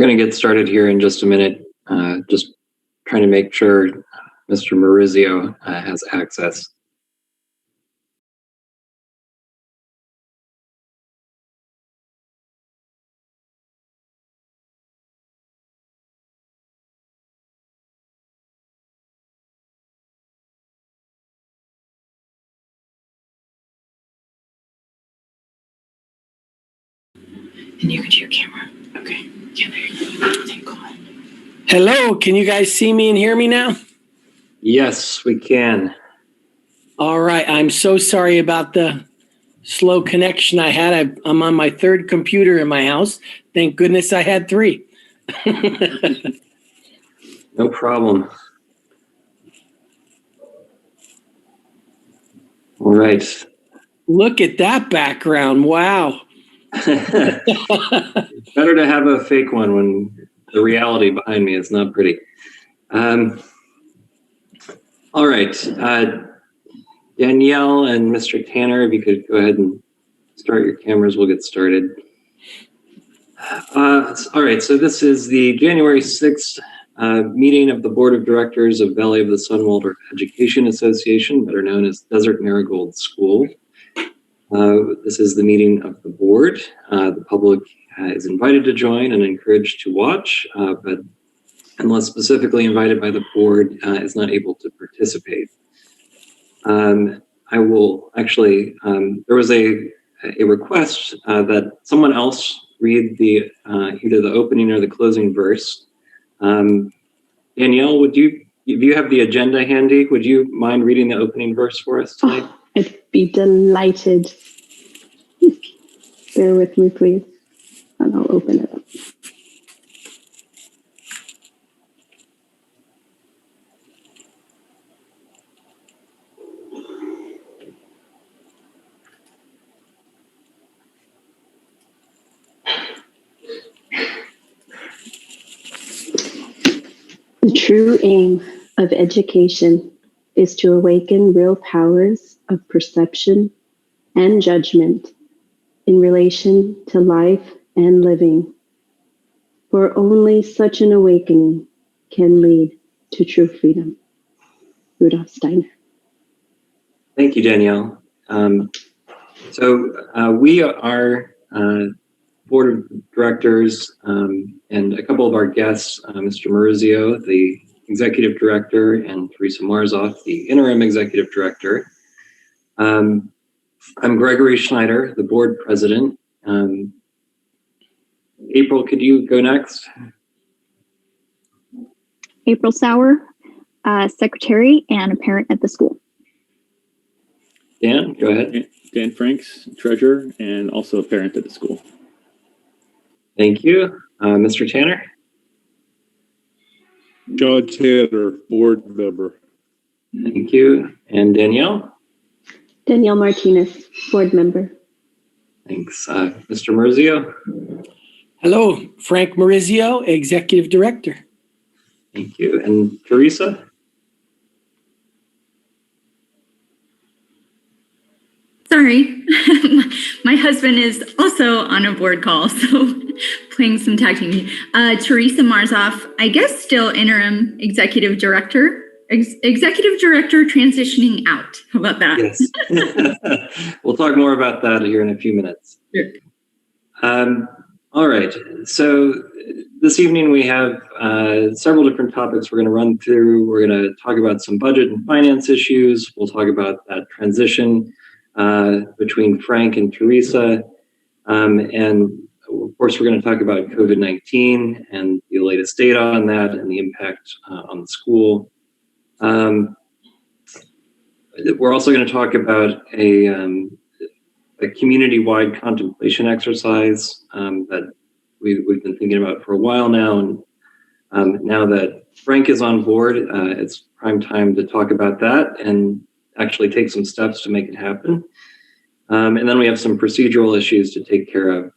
going to get started here in just a minute. Just trying to make sure Mr. Maurizio has access. And you can do your camera. Okay. Can't hear you. Thank God. Hello, can you guys see me and hear me now? Yes, we can. All right, I'm so sorry about the slow connection I had. I'm on my third computer in my house. Thank goodness I had three. No problem. All right. Look at that background. Wow. Better to have a fake one when the reality behind me is not pretty. All right. Danielle and Mr. Tanner, if you could go ahead and start your cameras, we'll get started. All right, so this is the January 6th meeting of the Board of Directors of Valley of the Sunwalder Education Association, better known as Desert Marigold School. This is the meeting of the board. The public is invited to join and encouraged to watch, but unless specifically invited by the board, is not able to participate. I will actually, there was a request that someone else read the either the opening or the closing verse. Danielle, would you, if you have the agenda handy, would you mind reading the opening verse for us tonight? Oh, I'd be delighted. Bear with me, please, and I'll open it up. The true aim of education is to awaken real powers of perception and judgment in relation to life and living, for only such an awakening can lead to true freedom. Rudolf Steiner. Thank you, Danielle. We are Board of Directors and a couple of our guests, Mr. Maurizio, the Executive Director, and Teresa Marzoff, the Interim Executive Director. I'm Gregory Schneider, the Board President. April, could you go next? April Sauer, Secretary and a parent at the school. Dan, go ahead. Dan Franks, Treasurer, and also a parent at the school. Thank you. Mr. Tanner? John Tanner, Board Member. Thank you. And Danielle? Danielle Martinez, Board Member. Thanks. Mr. Maurizio? Hello, Frank Maurizio, Executive Director. Thank you. And Teresa? Sorry, my husband is also on a board call, so playing some tag team. Teresa Marzoff, I guess still interim executive director. Executive director transitioning out. How about that? Yes. We'll talk more about that here in a few minutes. Sure. All right. So this evening we have several different topics we're going to run through. We're going to talk about some budget and finance issues. We'll talk about that transition between Frank and Teresa. And of course, we're going to talk about COVID-19 and the latest data on that and the impact on the school. We're also going to talk about a community-wide contemplation exercise that we've been thinking about for a while now. And now that Frank is on board, it's prime time to talk about that and actually take some steps to make it happen. And then we have some procedural issues to take care of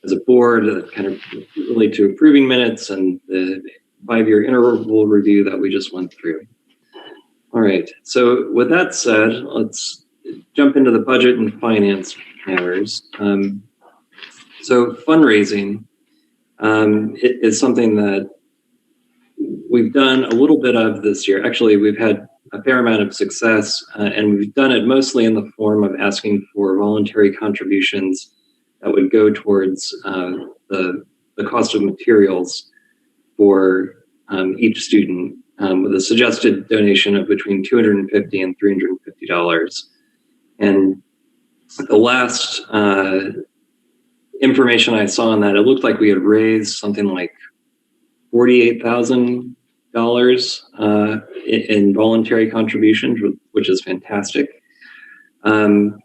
as a board that kind of relate to approving minutes and the 5-year interval review that we just went through. All right, so with that said, let's jump into the budget and finance matters. So fundraising. is something that we've done a little bit of this year. Actually, we've had a fair amount of success, and we've done it mostly in the form of asking for voluntary contributions that would go towards the cost of materials for each student, with a suggested donation of between $250 and $350. And the last information I saw on that, it looked like we had raised something like $48,000 in voluntary contributions, which is fantastic. But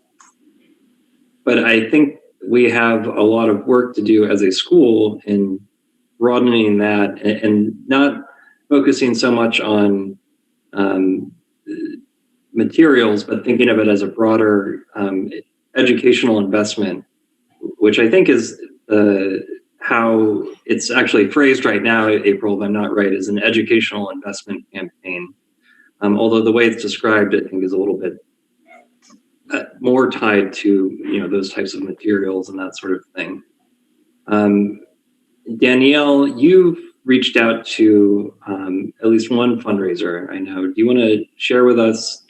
I think we have a lot of work to do as a school in broadening that and not focusing so much on materials, but thinking of it as a broader educational investment, which I think is how it's actually phrased right now, April, if I'm not right, is an educational investment campaign. Although the way it's described, I think, is a little bit more tied to those types of materials and that sort of thing. Danielle, you've reached out to at least one fundraiser, I know. Do you want to share with us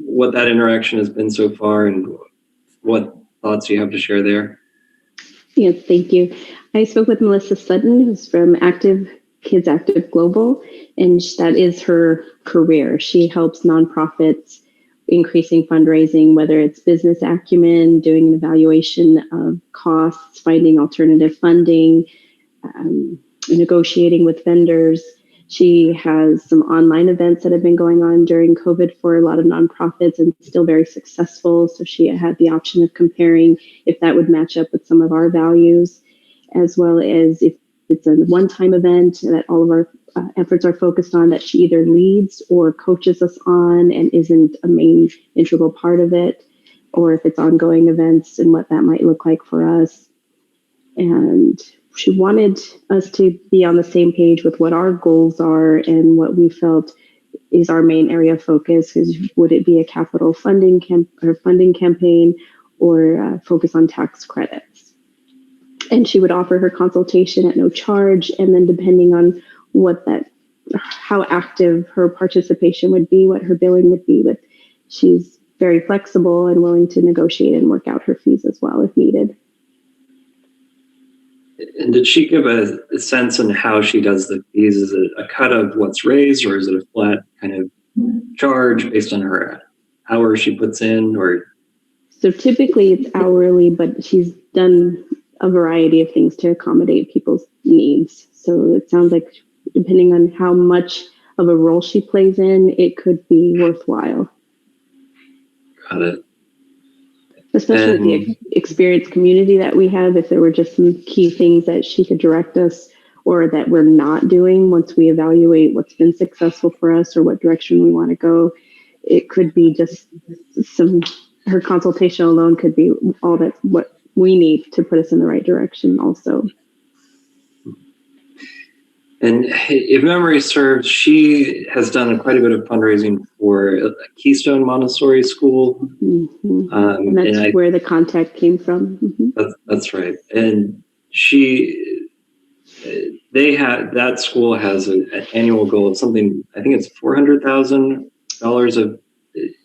what that interaction has been so far and what thoughts you have to share there? Yeah, thank you. I spoke with Melissa Sutton, who's from Kids Active Global, and that is her career. She helps nonprofits increasing fundraising, whether it's business acumen, doing an evaluation of costs, finding alternative funding, negotiating with vendors. She has some online events that have been going on during COVID for a lot of nonprofits and still very successful. So she had the option of comparing if that would match up with some of our values, as well as if it's a one-time event that all of our efforts are focused on, that she either leads or coaches us on and isn't a main integral part of it, or if it's ongoing events and what that might look like for us. And she wanted us to be on the same page with what our goals are and what we felt is our main area of focus. Is would it be a capital funding campaign or focus on tax credits? And she would offer her consultation at no charge, and then depending on how active her participation would be, what her billing would be, but she's very flexible and willing to negotiate and work out her fees as well if needed. And did she give a sense on how she does the fees? Is it a cut of what's raised, or is it a flat kind of charge based on her hours she puts in? Or so typically it's hourly, but she's done a variety of things to accommodate people's needs. So it sounds like depending on how much of a role she plays in, it could be worthwhile. Got it. Especially with the experienced community that we have, if there were just some key things that she could direct us or that we're not doing once we evaluate what's been successful for us or what direction we want to go, it could be just her consultation alone could be all that what we need to put us in the right direction also. And if memory serves, she has done quite a bit of fundraising for Keystone Montessori School. Mm-hmm. And that's where the contact came from. Mm-hmm. That's right. And that school has an annual goal of something, I think it's $400,000 of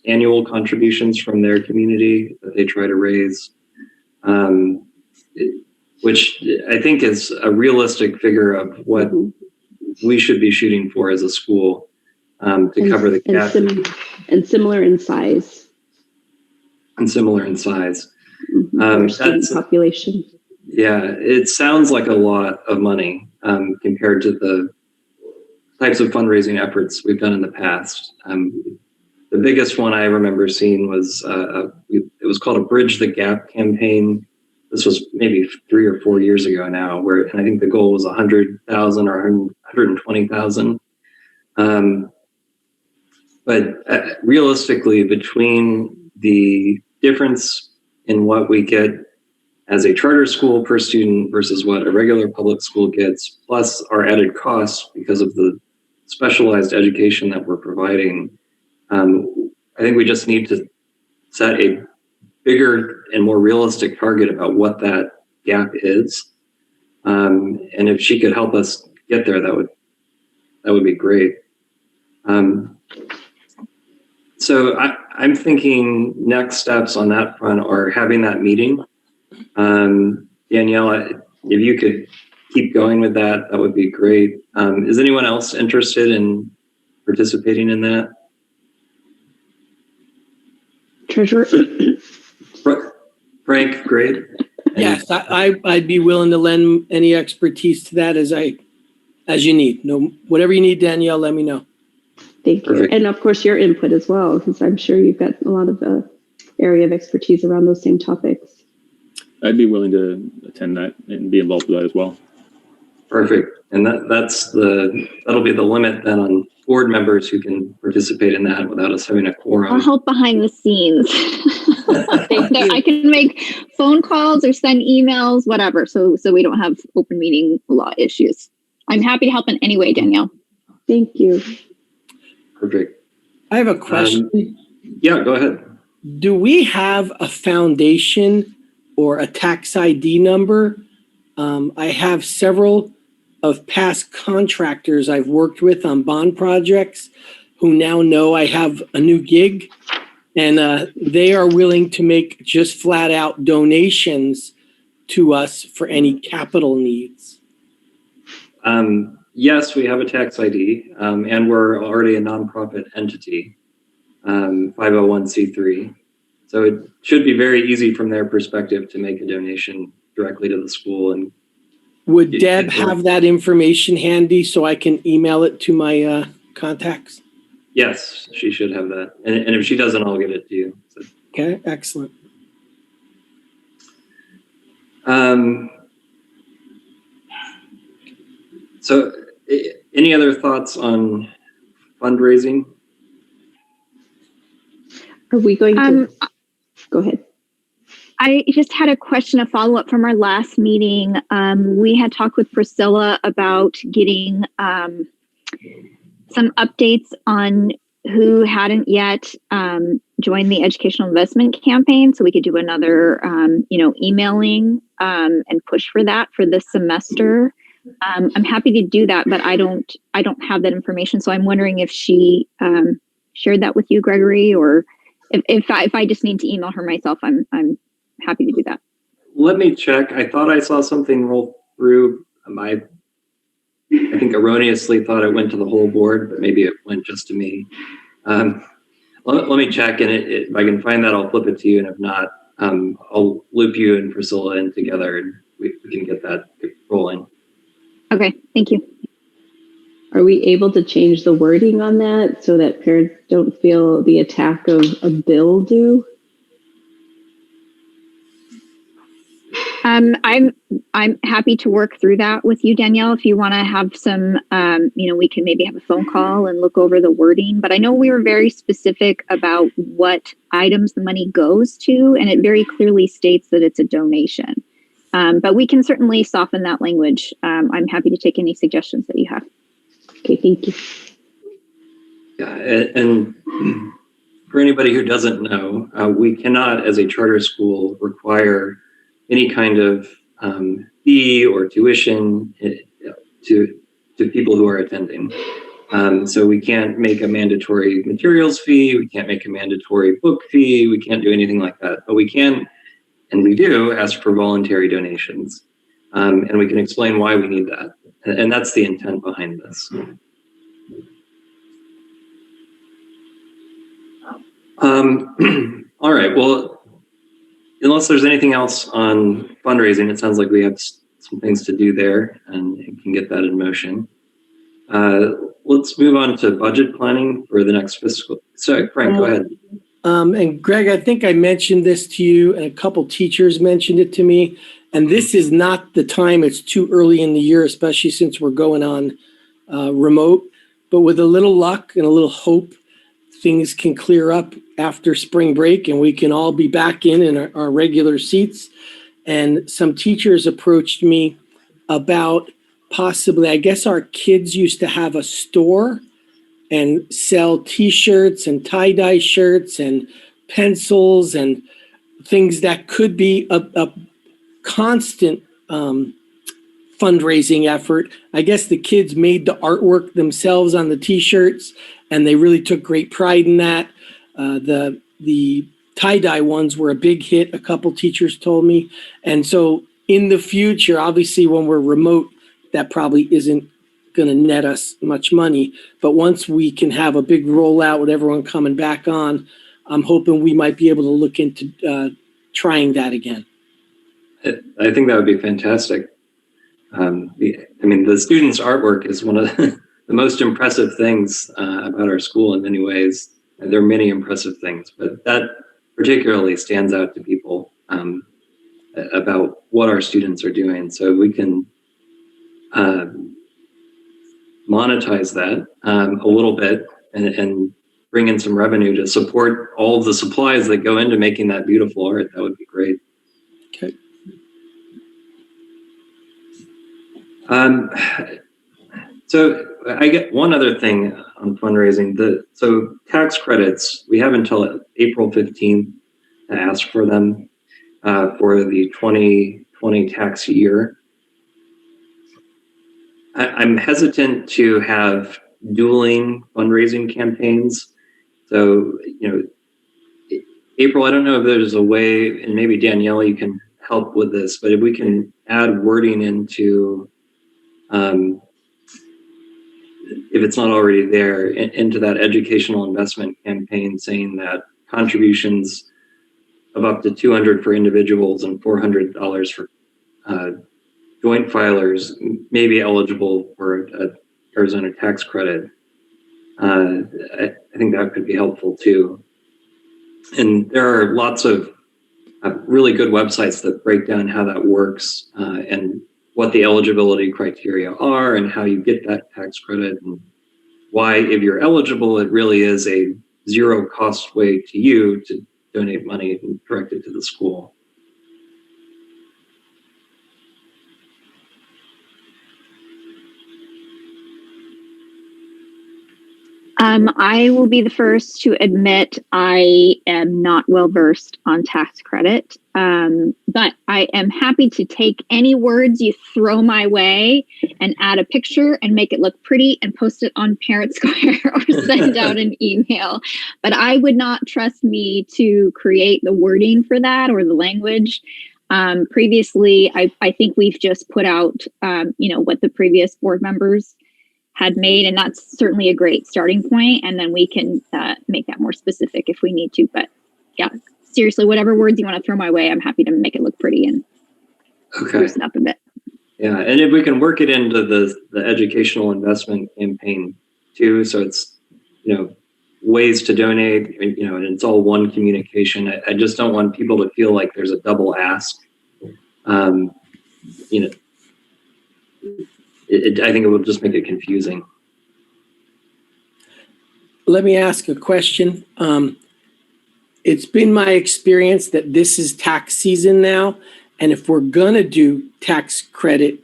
annual contributions from their community that they try to raise, which I think is a realistic figure of what we should be shooting for as a school to cover the gap. And similar in size. Mm-hmm. Student population. Yeah, it sounds like a lot of money compared to the types of fundraising efforts we've done in the past. The biggest one I remember seeing was it was called a Bridge the Gap campaign. This was maybe 3 or 4 years ago now, and I think the goal was 100,000 or 120,000. But realistically, between the difference in what we get as a charter school per student versus what a regular public school gets, plus our added costs because of the specialized education that we're providing, I think we just need to set a bigger and more realistic target about what that gap is. And if she could help us get there, that would be great. So I'm thinking next steps on that front are having that meeting. Danielle, if you could keep going with that, that would be great. Is anyone else interested in participating in that? Treasurer. Frank, great. Yes, I'd be willing to lend any expertise to that as you need. No, whatever you need, Danielle, let me know. Thank you. Perfect. And of course, your input as well, because I'm sure you've got a lot of area of expertise around those same topics. I'd be willing to attend that and be involved with that as well. Perfect. And that'll be the limit then on board members who can participate in that without us having a quorum. I'll help behind the scenes. I can make phone calls or send emails, whatever, so we don't have open meeting law issues. I'm happy to help in any way, Danielle. Thank you. Perfect. I have a question. Yeah, go ahead. Do we have a foundation or a tax ID number? I have several of past contractors I've worked with on bond projects who now know I have a new gig, and they are willing to make just flat out donations to us for any capital needs. Yes, we have a tax ID, and we're already a nonprofit entity, 501c3. So it should be very easy from their perspective to make a donation directly to the school. And would Deb have that information handy so I can email it to my contacts? Yes, she should have that. And if she doesn't, I'll get it to you. So. Okay, excellent. So any other thoughts on fundraising? Are we going to go ahead? I just had a question, a follow-up from our last meeting. We had talked with Priscilla about getting some updates on who hadn't yet joined the educational investment campaign, so we could do another, emailing and push for that for this semester. I'm happy to do that, but I don't have that information. So I'm wondering if she shared that with you, Gregory, or if I just need to email her myself. I'm happy to do that. Let me check. I thought I saw something roll through. I think erroneously thought it went to the whole board, but maybe it went just to me. Let me check, and if I can find that, I'll flip it to you. And if not, I'll loop you and Priscilla in together, and we can get that rolling. Okay, thank you. Are we able to change the wording on that so that parents don't feel the attack of a bill due? I'm happy to work through that with you, Danielle. If you want to have some, we can maybe have a phone call and look over the wording. But I know we were very specific about what items the money goes to, and it very clearly states that it's a donation. But we can certainly soften that language. I'm happy to take any suggestions that you have. Okay, thank you. Yeah, and for anybody who doesn't know, we cannot, as a charter school, require any kind of fee or tuition to people who are attending. So we can't make a mandatory materials fee, we can't make a mandatory book fee, we can't do anything like that. But we can, and we do, ask for voluntary donations. And we can explain why we need that. And that's the intent behind this. All right, well, unless there's anything else on fundraising, it sounds like we have some things to do there and can get that in motion. Let's move on to budget planning for the next fiscal. So Frank, go ahead. And Greg, I think I mentioned this to you, and a couple teachers mentioned it to me. And this is not the time, it's too early in the year, especially since we're going on remote. But with a little luck and a little hope, things can clear up after spring break and we can all be back in our regular seats. And some teachers approached me about possibly, I guess our kids used to have a store and sell t-shirts and tie-dye shirts and pencils and things that could be a constant fundraising effort. I guess the kids made the artwork themselves on the t-shirts, and they really took great pride in that. The tie-dye ones were a big hit, a couple teachers told me. And so in the future, obviously when we're remote, that probably isn't going to net us much money. But once we can have a big rollout with everyone coming back on, I'm hoping we might be able to look into trying that again. I think that would be fantastic. I mean, the students' artwork is one of the most impressive things about our school in many ways. And there are many impressive things, but that particularly stands out to people about what our students are doing. So we can monetize that a little bit and bring in some revenue to support all of the supplies that go into making that beautiful art. That would be great. Okay. So I get one other thing on fundraising. So tax credits, we have until April 15th to ask for them for the 2020 tax year. I'm hesitant to have dueling fundraising campaigns. So, April, I don't know if there's a way, and maybe Danielle, you can help with this, but if we can add wording into, if it's not already there, into that educational investment campaign, saying that contributions of up to $200 for individuals and $400 for joint filers may be eligible for an Arizona tax credit. I think that could be helpful too. And there are lots of really good websites that break down how that works and what the eligibility criteria are and how you get that tax credit and why, if you're eligible, it really is a zero cost way to you to donate money and direct it to the school. I will be the first to admit I am not well versed on tax credit, but I am happy to take any words you throw my way and add a picture and make it look pretty and post it on Parent Square or send out an email. But I would not trust me to create the wording for that or the language. Previously, I think we've just put out, what the previous board members had made, and that's certainly a great starting point. And then we can make that more specific if we need to. But yeah, seriously, whatever words you want to throw my way, I'm happy to make it look pretty and loosen up a bit. Yeah, and if we can work it into the educational investment campaign too, so it's ways to donate, and it's all one communication. I just don't want people to feel like there's a double ask. I think it will just make it confusing. Let me ask a question. It's been my experience that this is tax season now, and if we're gonna do tax credit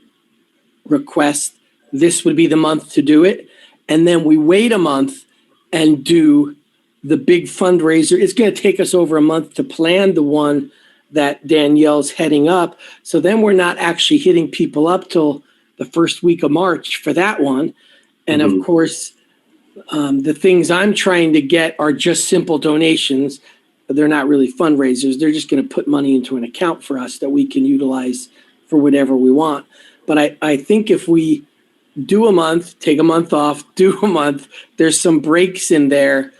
request, this would be the month to do it. And then we wait a month and do the big fundraiser. It's gonna take us over a month to plan the one that Danielle's heading up. So then we're not actually hitting people up till the first week of March for that one. And of course, the things I'm trying to get are just simple donations. They're not really fundraisers. They're just going to put money into an account for us that we can utilize for whatever we want. But I think if we do a month, take a month off, do a month, there's some breaks in there.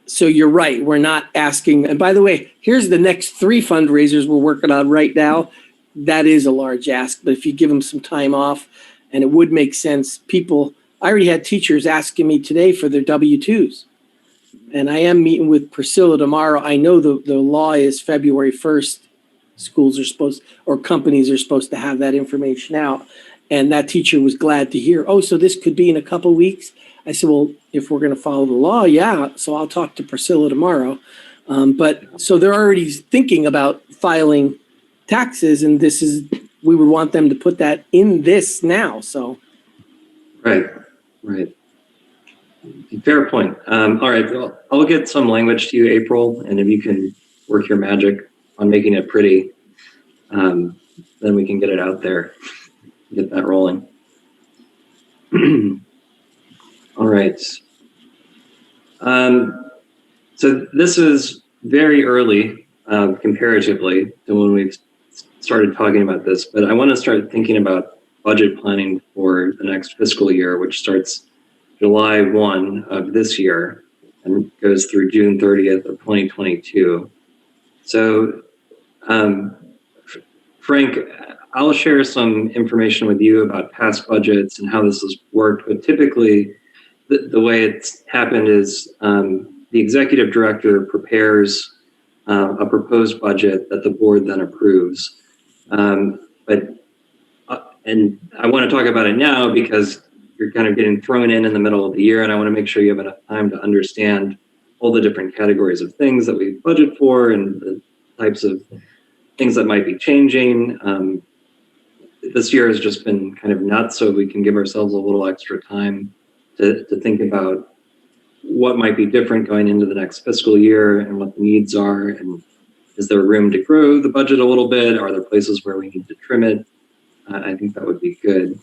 So you're right. We're not asking. And by the way, here's the next 3 fundraisers we're working on right now. That is a large ask, but if you give them some time off, and it would make sense, I already had teachers asking me today for their W-2s. And I am meeting with Priscilla tomorrow. I know the law is February 1st. Companies are supposed to have that information out. And that teacher was glad to hear, so this could be in a couple of weeks. I said, well, if we're going to follow the law, yeah. So I'll talk to Priscilla tomorrow. So they're already thinking about filing taxes, and we would want them to put that in this now. So, right. Fair point. All right, well, I'll get some language to you, April, and if you can work your magic on making it pretty, then we can get it out there. get that rolling. All right. So this is very early comparatively to when we've started talking about this, but I want to start thinking about budget planning for the next fiscal year, which starts July 1 of this year and goes through June 30th of 2022. So, Frank, I'll share some information with you about past budgets and how this has worked, but typically the way it's happened is the executive director prepares a proposed budget that the board then approves. And I want to talk about it now because you're kind of getting thrown in the middle of the year, and I want to make sure you have enough time to understand all the different categories of things that we budget for and the types of things that might be changing. This year has just been kind of nuts, so we can give ourselves a little extra time to think about what might be different going into the next fiscal year and what the needs are, and is there room to grow the budget a little bit? Are there places where we need to trim it? I think that would be good.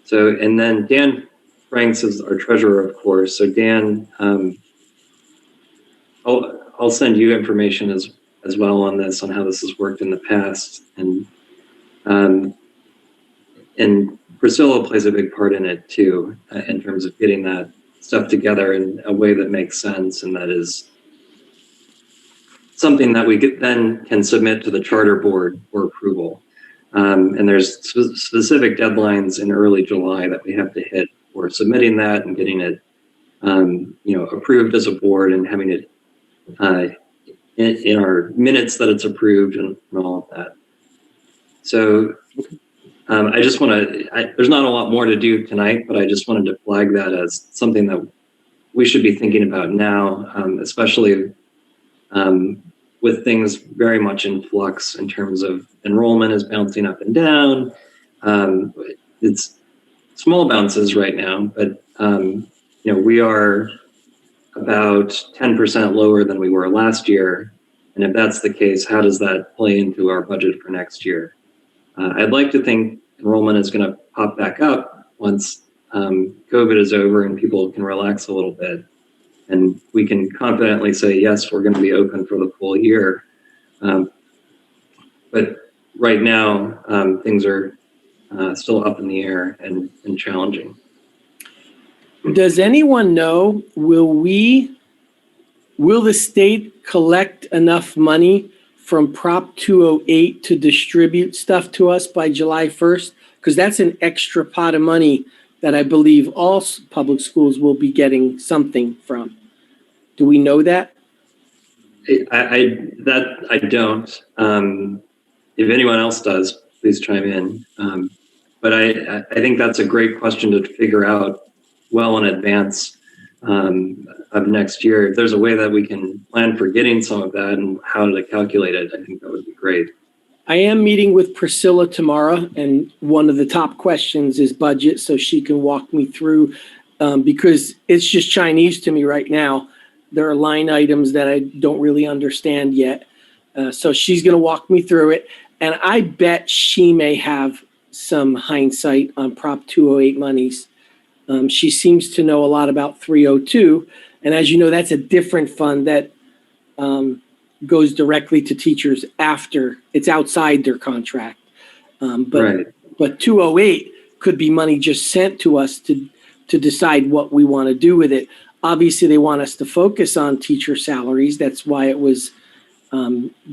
So, and then Dan Franks is our treasurer, of course. So Dan, I'll send you information as well on this, on how this has worked in the past, and Priscilla plays a big part in it too, in terms of getting that stuff together in a way that makes sense and that is something that we then can submit to the charter board for approval. And there's specific deadlines in early July that we have to hit for submitting that and getting it, approved as a board and having it in our minutes that it's approved and all of that. So I just want to, there's not a lot more to do tonight, but I just wanted to flag that as something that we should be thinking about now, especially with things very much in flux in terms of enrollment is bouncing up and down. It's small bounces right now, but we are about 10% lower than we were last year. And if that's the case, how does that play into our budget for next year? I'd like to think enrollment is going to pop back up once COVID is over and people can relax a little bit. And we can confidently say, yes, we're going to be open for the full year. But right now, things are still up in the air and challenging. Does anyone know, will the state collect enough money from Prop 208 to distribute stuff to us by July 1st? Because that's an extra pot of money that I believe all public schools will be getting something from. Do we know that? I don't. If anyone else does, please chime in. But I think that's a great question to figure out well in advance of next year. If there's a way that we can plan for getting some of that and how to calculate it, I think that would be great. I am meeting with Priscilla tomorrow, and one of the top questions is budget, so she can walk me through, because it's just Chinese to me right now. There are line items that I don't really understand yet. So she's going to walk me through it, and I bet she may have some hindsight on Prop 208 monies. She seems to know a lot about 302, and as you know, that's a different fund that goes directly to teachers after it's outside their contract. But 208 could be money just sent to us to decide what we want to do with it. Obviously, they want us to focus on teacher salaries. That's why it was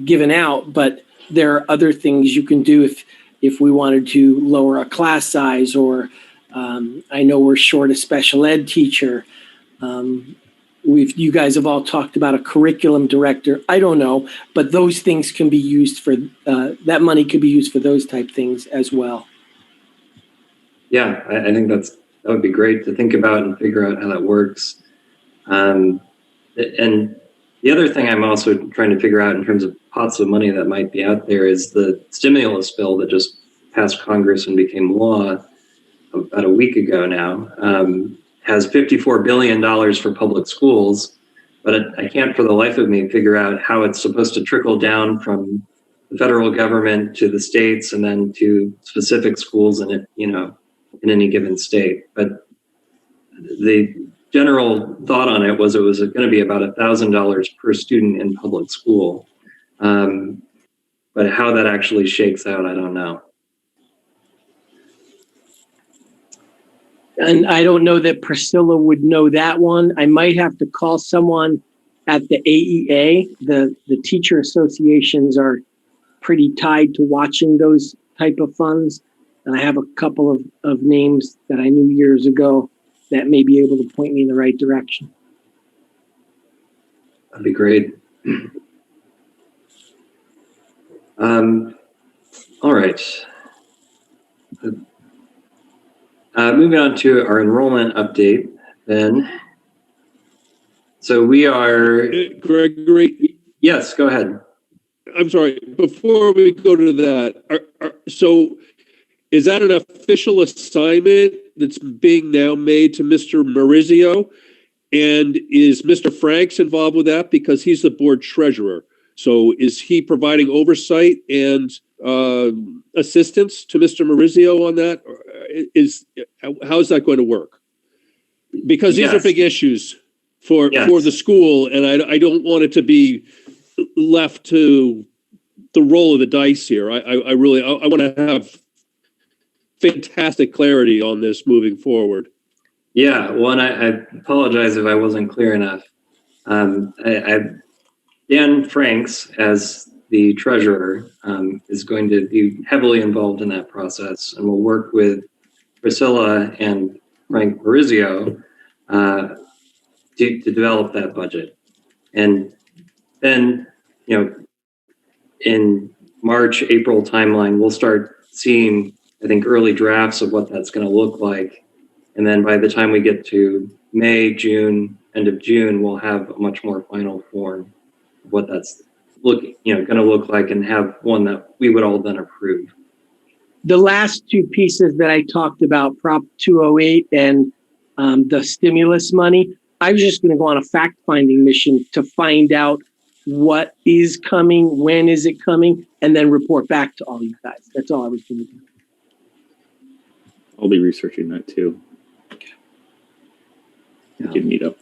given out. But there are other things you can do if we wanted to lower a class size, or I know we're short a special ed teacher. You guys have all talked about a curriculum director. I don't know, but those things can be used for, that money could be used for those type things as well. Yeah, I think that would be great to think about and figure out how that works. And the other thing I'm also trying to figure out in terms of pots of money that might be out there is the stimulus bill that just passed Congress and became law about a week ago now. Has $54 billion for public schools, but I can't for the life of me figure out how it's supposed to trickle down from the federal government to the states and then to specific schools in it, in any given state. But the general thought on it was going to be about $1,000 per student in public school. But how that actually shakes out, I don't know. And I don't know that Priscilla would know that one. I might have to call someone at the AEA. The teacher associations are pretty tied to watching those type of funds. And I have a couple of names that I knew years ago that may be able to point me in the right direction. That'd be great. All right. Moving on to our enrollment update, then. So we are. Gregory, Yes, go ahead. I'm sorry. Before we go to that, so is that an official assignment that's being now made to Mr. Maurizio? And is Mr. Franks involved with that because he's the board treasurer? So is he providing oversight and assistance to Mr. Maurizio on that? How is that going to work? Because these are big issues for the school, and I don't want it to be left to the roll of the dice here. I want to have fantastic clarity on this moving forward. Yeah, well, and I apologize if I wasn't clear enough. Dan Franks, as the treasurer, is going to be heavily involved in that process, and will work with Priscilla and Frank Maurizio to develop that budget. And then, in March, April timeline, we'll start seeing, I think, early drafts of what that's going to look like. And then by the time we get to May, June, end of June, we'll have a much more final form of what that's going to look like, and have one that we would all then approve. The last two pieces that I talked about, Prop 208 and the stimulus money, I was just going to go on a fact-finding mission to find out what is coming, when is it coming, and then report back to all you guys. That's all I was going to do. I'll be researching that too. We can meet up.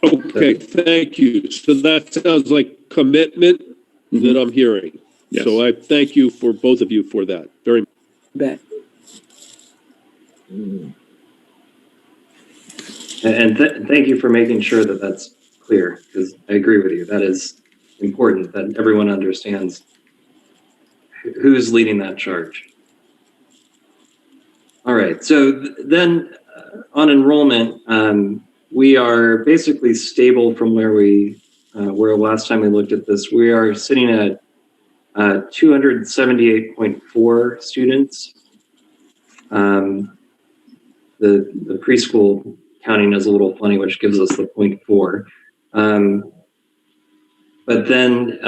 Okay, thank you. So that sounds like commitment that I'm hearing. Yes. So I thank you for both of you for that. Very much. Bet. And thank you for making sure that that's clear, because I agree with you. That is important, that everyone understands who's leading that charge. All right, so then on enrollment, we are basically stable from where we were last time we looked at this. We are sitting at 278.4 students. The preschool counting is a little funny, which gives us the 0.4. But then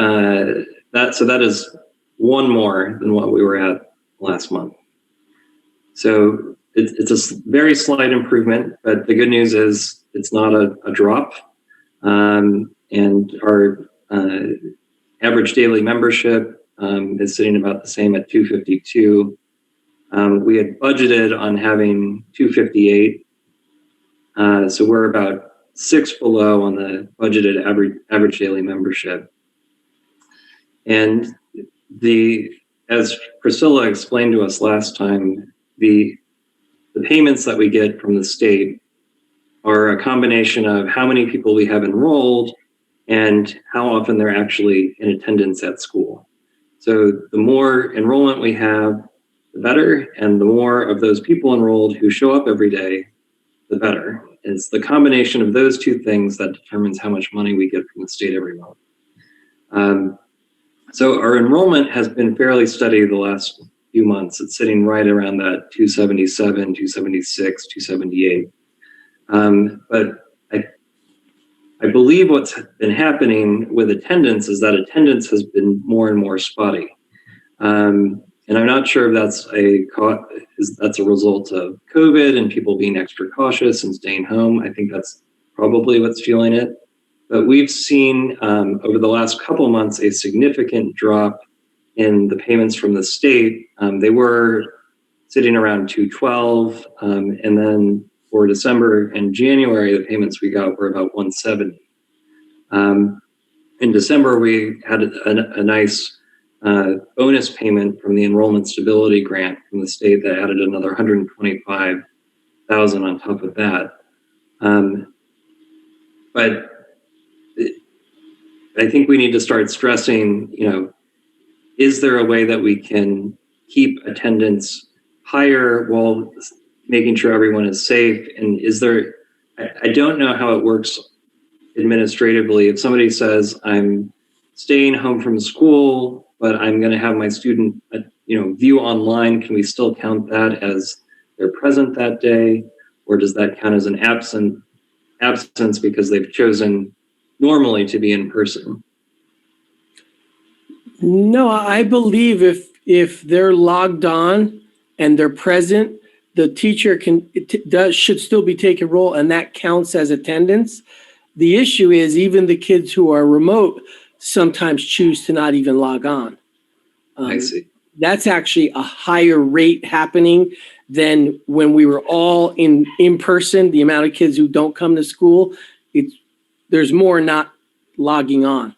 that is one more than what we were at last month. So it's a very slight improvement, but the good news is it's not a drop. And our average daily membership is sitting about the same at 252. We had budgeted on having 258. So we're about 6 below on the budgeted average daily membership. And as Priscilla explained to us last time, the payments that we get from the state are a combination of how many people we have enrolled and how often they're actually in attendance at school. So the more enrollment we have, the better, and the more of those people enrolled who show up every day, the better. It's the combination of those two things that determines how much money we get from the state every month. So our enrollment has been fairly steady the last few months. It's sitting right around that 277, 276, 278. But I believe what's been happening with attendance is that attendance has been more and more spotty. And I'm not sure if that's a result of COVID and people being extra cautious and staying home. I think that's probably what's fueling it. but we've seen over the last couple of months a significant drop in the payments from the state. They were sitting around 212, and then for December and January, the payments we got were about 170. In December, we had a nice bonus payment from the Enrollment Stability Grant from the state that added another 125,000 on top of that. But I think we need to start stressing, is there a way that we can keep attendance higher while making sure everyone is safe? And I don't know how it works administratively. If somebody says, I'm staying home from school, but I'm going to have my student, view online, can we still count that as they're present that day? Or does that count as an absence because they've chosen normally to be in person? No, I believe if they're logged on and they're present, the teacher should still be taking roll, and that counts as attendance. The issue is even the kids who are remote sometimes choose to not even log on. I see. That's actually a higher rate happening than when we were all in person. The amount of kids who don't come to school, there's more not logging on.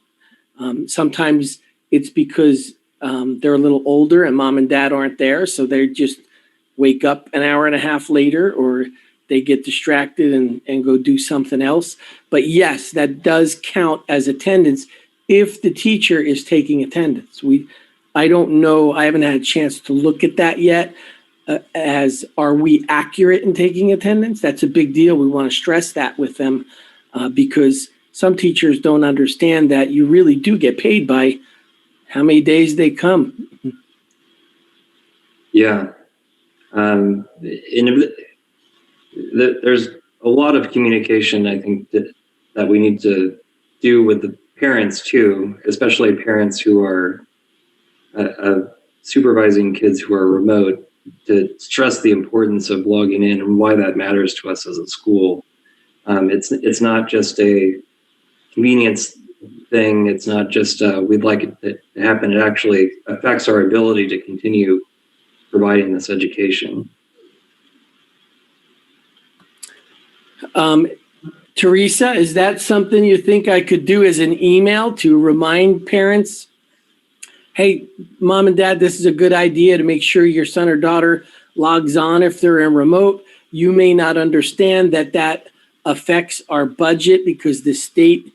Sometimes it's because they're a little older and mom and dad aren't there, so they just wake up an hour and a half later, or they get distracted and go do something else. But yes, that does count as attendance if the teacher is taking attendance. I don't know, I haven't had a chance to look at that yet. Are we accurate in taking attendance? That's a big deal. We want to stress that with them because some teachers don't understand that you really do get paid by how many days they come. Yeah. There's a lot of communication, I think, that we need to do with the parents too, especially parents who are supervising kids who are remote, to stress the importance of logging in and why that matters to us as a school. It's not just a convenience thing. It's not just we'd like it to happen. It actually affects our ability to continue providing this education. Teresa, is that something you think I could do as an email to remind parents, hey, mom and dad, this is a good idea to make sure your son or daughter logs on if they're in remote. You may not understand that affects our budget because the state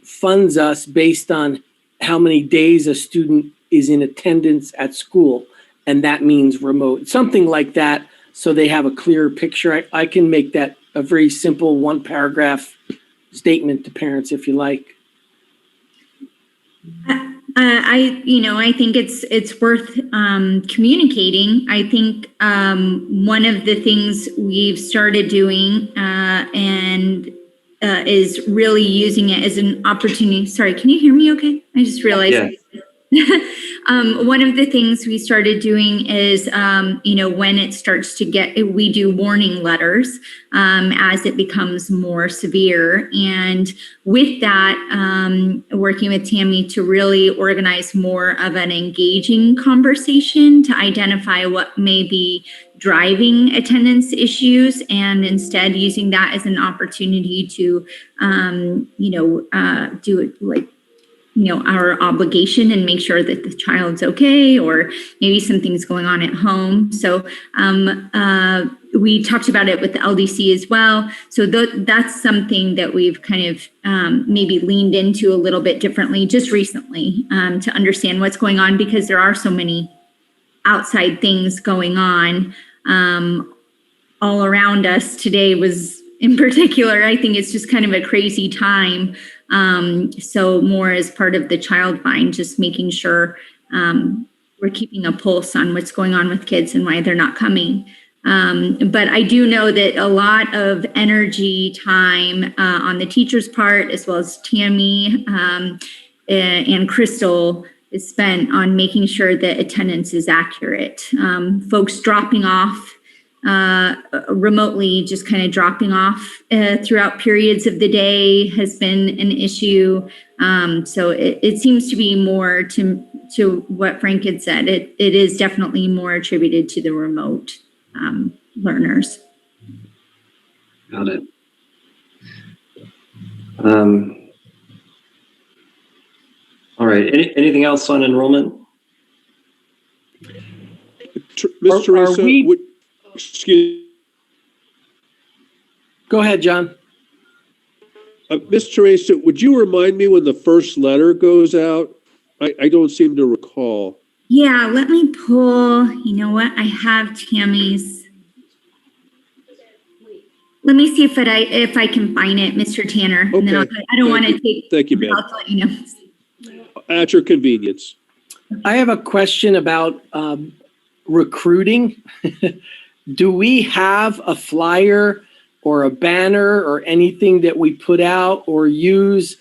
funds us based on how many days a student is in attendance at school, and that means remote. Something like that, so they have a clearer picture. I can make that a very simple one-paragraph statement to parents if you like. I think it's worth communicating. I think one of the things we've started doing is really using it as an opportunity. Sorry, can you hear me okay? I just realized. Yeah. One of the things we started doing is, when it starts to we do warning letters as it becomes more severe. And with that, working with Tammy to really organize more of an engaging conversation to identify what may be driving attendance issues, and instead using that as an opportunity to, do it like, our obligation and make sure that the child's okay, or maybe something's going on at home. So we talked about it with the LDC as well. So that's something that we've kind of maybe leaned into a little bit differently just recently to understand what's going on, because there are so many outside things going on all around us. Today was, in particular, I think it's just kind of a crazy time. So more as part of the child find, just making sure we're keeping a pulse on what's going on with kids and why they're not coming. But I do know that a lot of energy, time on the teacher's part, as well as Tammy and Crystal, is spent on making sure that attendance is accurate. Folks dropping off remotely just kind of dropping off throughout periods of the day has been an issue. So it seems to be more to what Frank had said. It is definitely more attributed to the remote learners. Got it. All right. Anything else on enrollment? Ms. Teresa, excuse. Go ahead, John. Ms. Teresa, would you remind me when the first letter goes out? I don't seem to recall. Yeah, let me pull, you know what? I have Tammy's. Let me see if I can find it, Mr. Tanner. And then Okay. I don't want to take. Thank you, ma'am. I'll let you know. At your convenience. I have a question about recruiting. Do we have a flyer or a banner or anything that we put out or use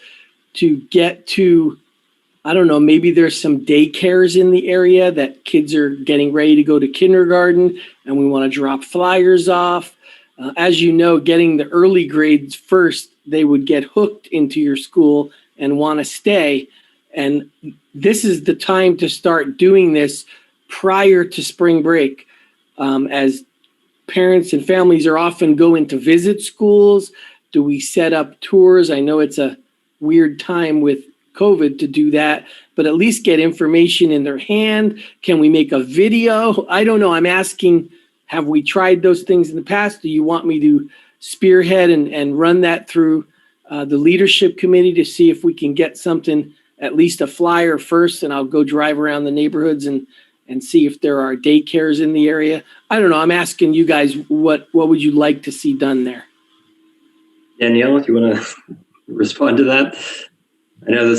to get to, I don't know, maybe there's some daycares in the area that kids are getting ready to go to kindergarten and we want to drop flyers off. As you know, getting the early grades first, they would get hooked into your school and want to stay. And this is the time to start doing this prior to spring break, as parents and families are often going to visit schools. Do we set up tours? I know it's a weird time with COVID to do that, but at least get information in their hand. Can we make a video? I don't know. I'm asking, have we tried those things in the past? Do you want me to spearhead and run that through the leadership committee to see if we can get something, at least a flyer first, and I'll go drive around the neighborhoods and see if there are daycares in the area? I don't know. I'm asking you guys, what would you like to see done there? Danielle, if you want to respond to that. I know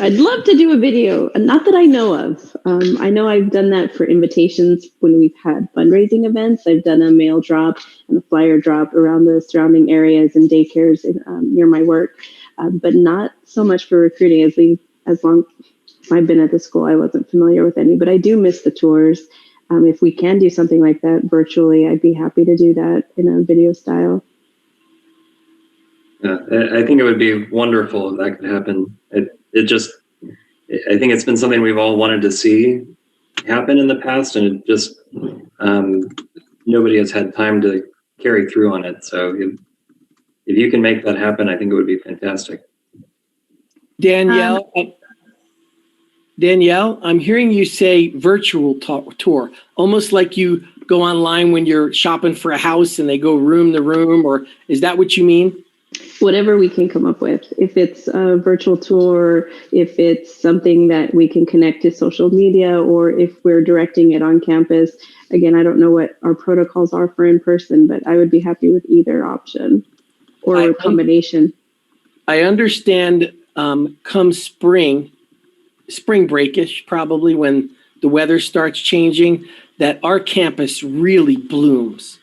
I'd love to do a video, not that I know of. I know I've done that for invitations when we've had fundraising events. I've done a mail drop and a flyer drop around the surrounding areas and daycares near my work, but not so much for recruiting. As long as I've been at the school, I wasn't familiar with any, but I do miss the tours. If we can do something like that virtually, I'd be happy to do that in a video style. Yeah, I think it would be wonderful if that could happen. I think it's been something we've all wanted to see happen in the past, and it just nobody has had time to carry through on it. So if you can make that happen, I think it would be fantastic. Danielle, I'm hearing you say virtual tour, almost like you go online when you're shopping for a house and they go room to room, or is that what you mean? Whatever we can come up with. If it's a virtual tour, if it's something that we can connect to social media, or if we're directing it on campus. Again, I don't know what our protocols are for in person, but I would be happy with either option or a combination. I understand come spring breakish, probably when the weather starts changing, that our campus really blooms,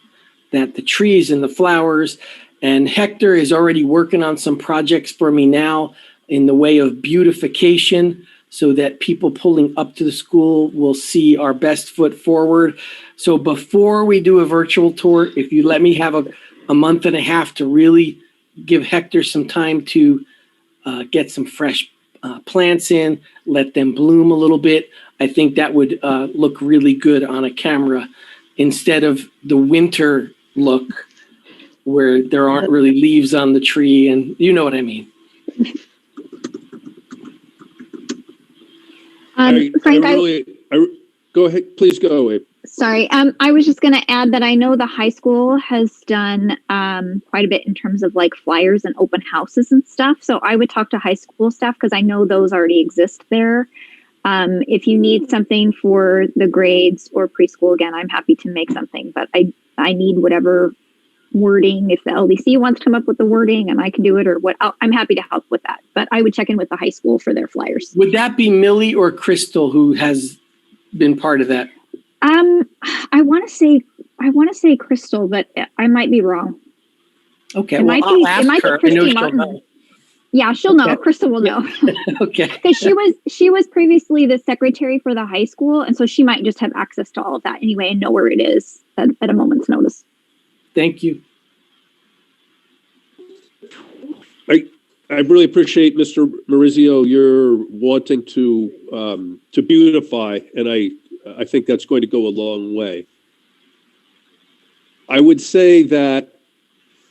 that the trees and the flowers. And Hector is already working on some projects for me now in the way of beautification so that people pulling up to the school will see our best foot forward. So before we do a virtual tour, if you let me have a month and a half to really give Hector some time to get some fresh plants in, let them bloom a little bit, I think that would look really good on a camera instead of the winter look where there aren't really leaves on the tree, and you know what I mean. Frank, go ahead, please go away. Sorry, I was just going to add that I know the high school has done quite a bit in terms of like flyers and open houses and stuff. So I would talk to high school staff because I know those already exist there. If you need something for the grades or preschool, again, I'm happy to make something, but I need whatever wording. If the LDC wants to come up with the wording and I can do it, or what, I'm happy to help with that. But I would check in with the high school for their flyers. Would that be Millie or Crystal who has been part of that? I want to say Crystal, but I might be wrong. Okay, It might be Christy Martin. Yeah, she'll know. Okay. Crystal will know. Okay. Because she was previously the secretary for the high school, and so she might just have access to all of that anyway and know where it is. at a moment's notice. Thank you. I really appreciate, Mr. Maurizio, your wanting to beautify, and I think that's going to go a long way. I would say that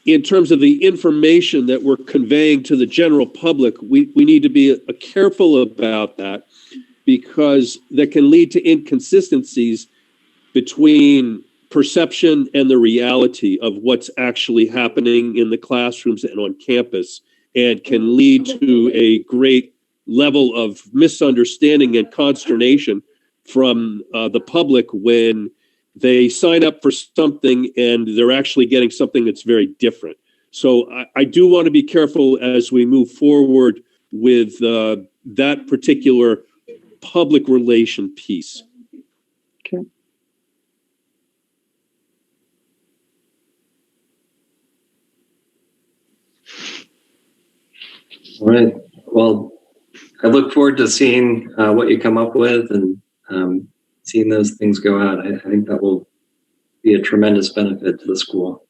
in terms of the information that we're conveying to the general public, we need to be careful about that, because that can lead to inconsistencies between perception and the reality of what's actually happening in the classrooms and on campus, and can lead to a great level of misunderstanding and consternation from the public when they sign up for something and they're actually getting something that's very different. So I do want to be careful as we move forward with that particular public relation piece. Okay. All right. Well, I look forward to seeing what you come up with and seeing those things go out. I think that will be a tremendous benefit to the school.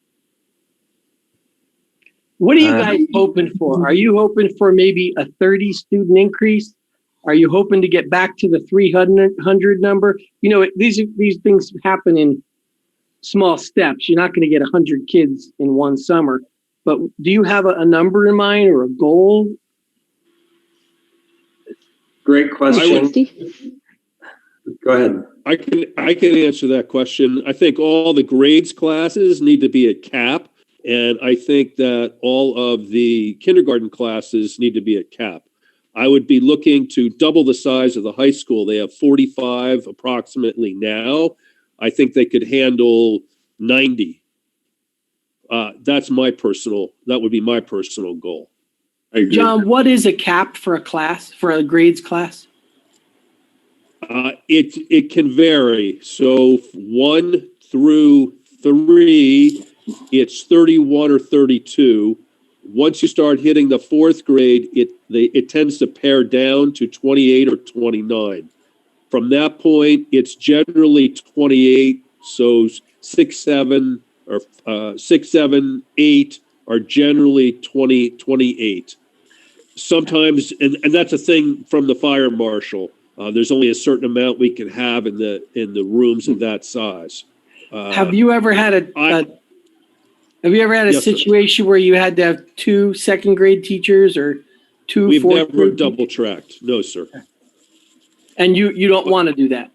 What are you guys hoping for? Are you hoping for maybe a 30 student increase? Are you hoping to get back to the 300 number? You know, these things happen in small steps. You're not going to get 100 kids in one summer. But do you have a number in mind or a goal? Great question. 60? Go ahead. I can answer that question. I think all the grades classes need to be at cap, and I think that all of the kindergarten classes need to be at cap. I would be looking to double the size of the high school. They have 45 approximately now. I think they could handle 90. That would be my personal goal. I agree. John, what is a cap for a class, for a grades class? It can vary. So 1 through 3, it's 31 or 32. Once you start hitting the 4th grade, it tends to pare down to 28 or 29. From that point, it's generally 28. So 6, 7, or 6, 7, 8 are generally 20, 28. Sometimes, and that's a thing from the fire marshal. There's only a certain amount we can have in the rooms of that size. Have you ever had a Yes, sir. situation where you had to have 2 second grade teachers or 2 We've fourth never grade double tracked. No, sir. and you don't want to do that?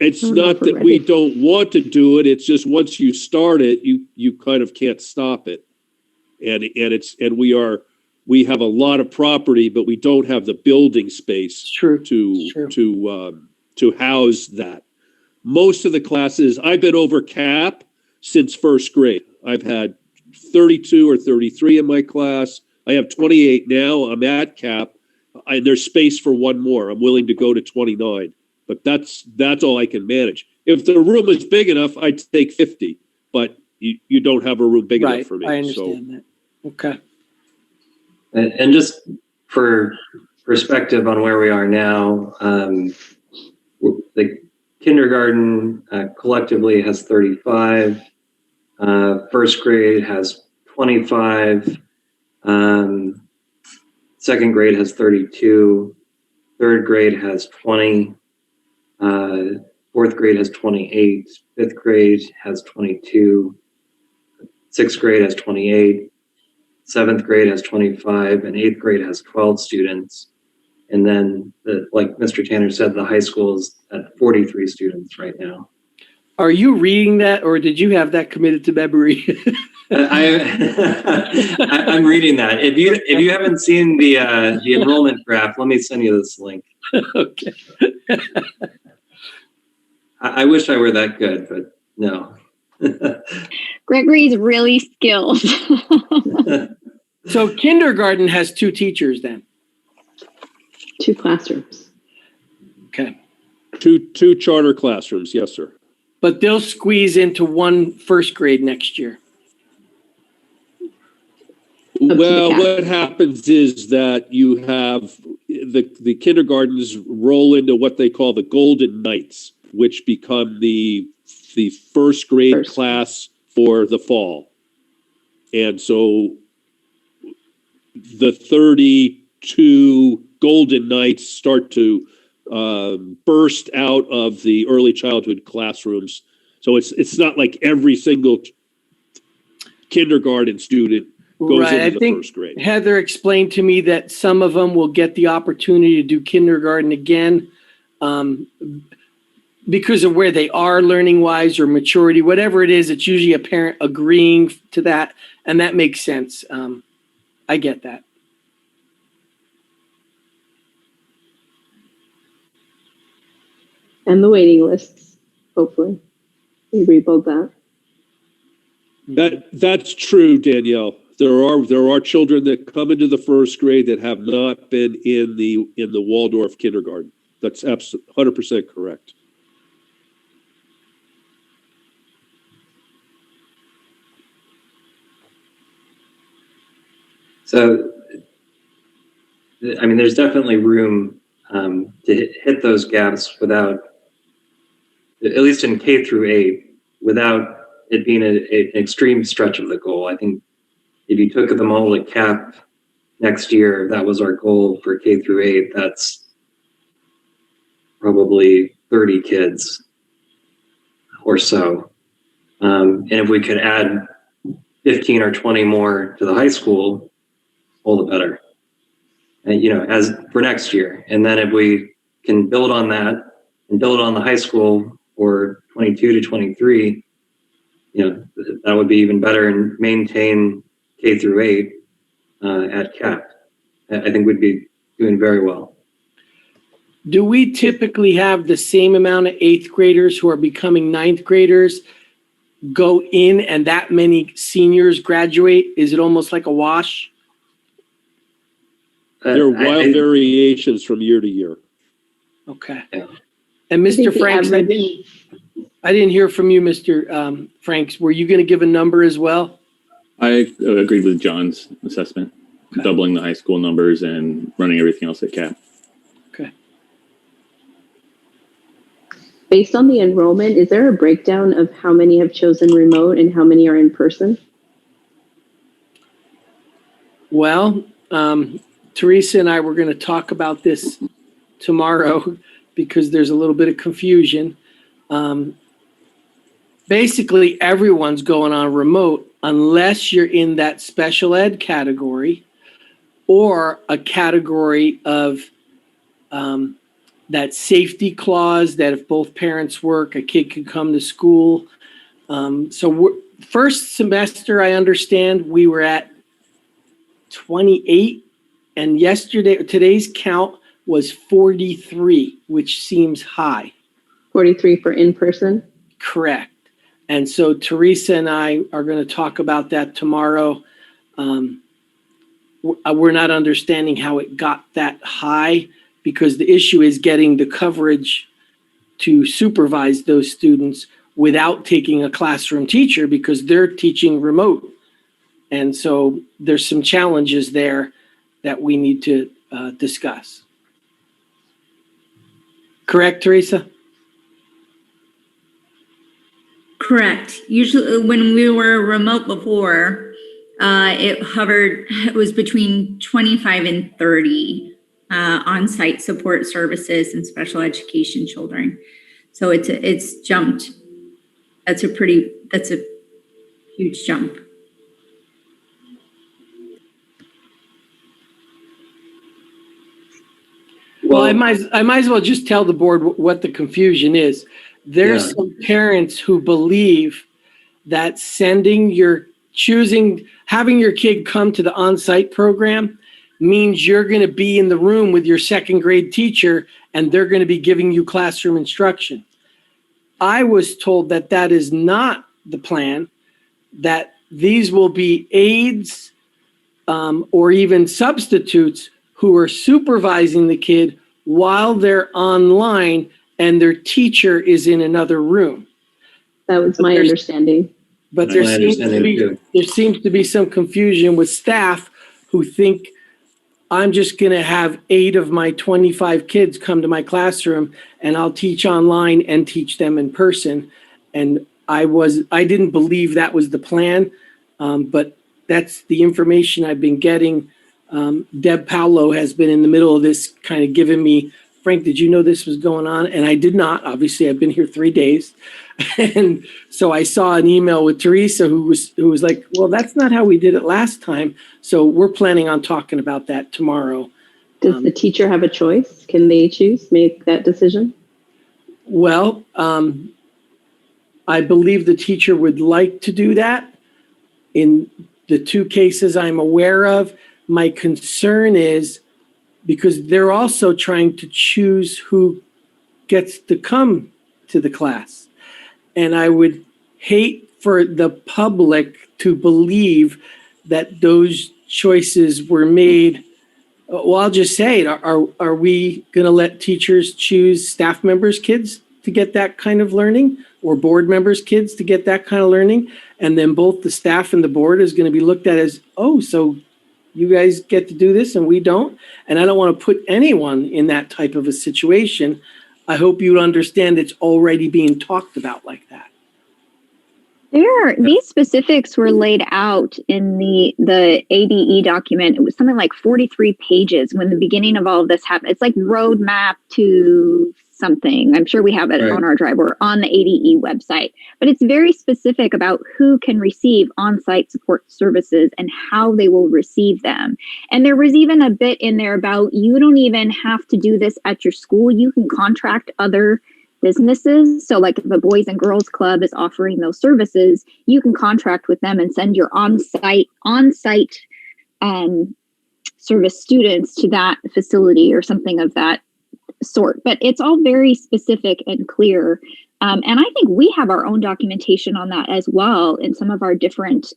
It's I don't know not if we're that we ready. don't want to do it. It's just once you start it, you kind of can't stop it. And we have a lot of property, but we don't have the building space It's true. to house that. Most of the classes, I've been over cap since 1st grade. I've had 32 or 33 in my class. I have 28 now. I'm at cap. There's space for one more. I'm willing to go to 29, but that's all I can manage. If the room is big enough, I'd take 50, but you don't have a room big enough for me. I understand that. Okay. And just for perspective on where we are now, the kindergarten collectively has 35. 1st grade has 25. 2nd grade has 32. 3rd grade has 20. 4th grade has 28. 5th grade has 22. 6th grade has 28. 7th grade has 25, and 8th grade has 12 students. And then, like Mr. Tanner said, the high school is at 43 students right now. Are you reading that, or did you have that committed to memory? I'm reading that. If you haven't seen the enrollment graph, let me send you this link. Okay. I wish I were that good, but no. Gregory's really skilled. So kindergarten has 2 teachers then. 2 classrooms. Okay. Two charter classrooms, yes, sir. But they'll squeeze into 1 1st grade next year. Well, cap. what happens is that you have the kindergartens roll into what they call the Golden Knights. which become the first grade First. class for the fall. And so the 32 Golden Knights start to burst out of the early childhood classrooms. So it's not like every single kindergarten student goes Right. I into the think first grade. Heather explained to me that some of them will get the opportunity to do kindergarten again because of where they are learning wise or maturity, whatever it is. It's usually a parent agreeing to that, and that makes sense. I get that. And the waiting lists, hopefully. We rebuild that. That's true, Danielle. There are children that come into the first grade that have not been in the Waldorf kindergarten. That's 100% correct. So, I mean, there's definitely room to hit those gaps without, at least in K through 8, without it being an extreme stretch of the goal. I think if you took them all to cap next year, that was our goal for K through 8. That's probably 30 kids or so. And if we could add 15 or 20 more to the high school, all the better. And, as for next year. And then if we can build on that and build on the high school for 22 to 23, that would be even better, and maintain K through 8 at CAP. I think we'd be doing very well. Do we typically have the same amount of 8th graders who are becoming 9th graders go in and that many seniors graduate? Is it almost like a wash? There are wild variations from year to year. Okay. Yeah. And I think Mr. the Franks, average- I didn't hear from you, Mr. Franks. Were you going to give a number as well? I agreed with John's assessment, Okay. doubling the high school numbers and running everything else at CAP. Okay. Based on the enrollment, is there a breakdown of how many have chosen remote and how many are in person? Well, Teresa and I were going to talk about this tomorrow because there's a little bit of confusion. Basically, everyone's going on remote unless you're in that special ed category or a category of that safety clause that if both parents work, a kid can come to school. First semester, I understand we were at 28, and today's count was 43, which seems high. 43 for in-person? Correct. And so Teresa and I are going to talk about that tomorrow. We're not understanding how it got that high because the issue is getting the coverage to supervise those students without taking a classroom teacher because they're teaching remote. And so there's some challenges there that we need to discuss. Correct, Teresa? Correct. Usually when we were remote before, it was between 25 and 30 on-site support services and special education children. So it's jumped. That's a huge jump. Well, I might as well just tell the board what the confusion is. There's Yeah. some parents who believe that having your kid come to the on-site program means you're going to be in the room with your second grade teacher and they're going to be giving you classroom instruction. I was told that that is not the plan, that these will be aides or even substitutes who are supervising the kid while they're online and their teacher is in another room. That was my understanding. But That's there my understanding too. seems to be some confusion with staff who think I'm just going to have 8 of my 25 kids come to my classroom and I'll teach online and teach them in person. And I didn't believe that was the plan, but that's the information I've been getting. Deb Paolo has been in the middle of this, kind of giving me, Frank, did you know this was going on? And I did not. Obviously, I've been here 3 days. And so I saw an email with Teresa who was like, well, that's not how we did it last time. So we're planning on talking about that tomorrow. Does the teacher have a choice? Can they make that decision? Well, I believe the teacher would like to do that. In the 2 cases I'm aware of, my concern is because they're also trying to choose who gets to come to the class. And I would hate for the public to believe that those choices were made. Well, I'll just say it. Are we going to let teachers choose staff members' kids to get that kind of learning, or board members' kids to get that kind of learning? And then both the staff and the board is going to be looked at as, oh, so you guys get to do this and we don't? And I don't want to put anyone in that type of a situation. I hope you understand it's already being talked about like that. These specifics were laid out in the ADE document. It was something like 43 pages when the beginning of all of this happened. It's like roadmap to something. I'm sure we have it on our drive or on the ADE website, but it's very specific about who can receive on-site support services and how they will receive them. And there was even a bit in there about you don't even have to do this at your school. You can contract other businesses. So like if a Boys and Girls Club is offering those services, you can contract with them and send your on-site service students to that facility or something of that sort. But it's all very specific and clear. And I think we have our own documentation on that as well in some of our different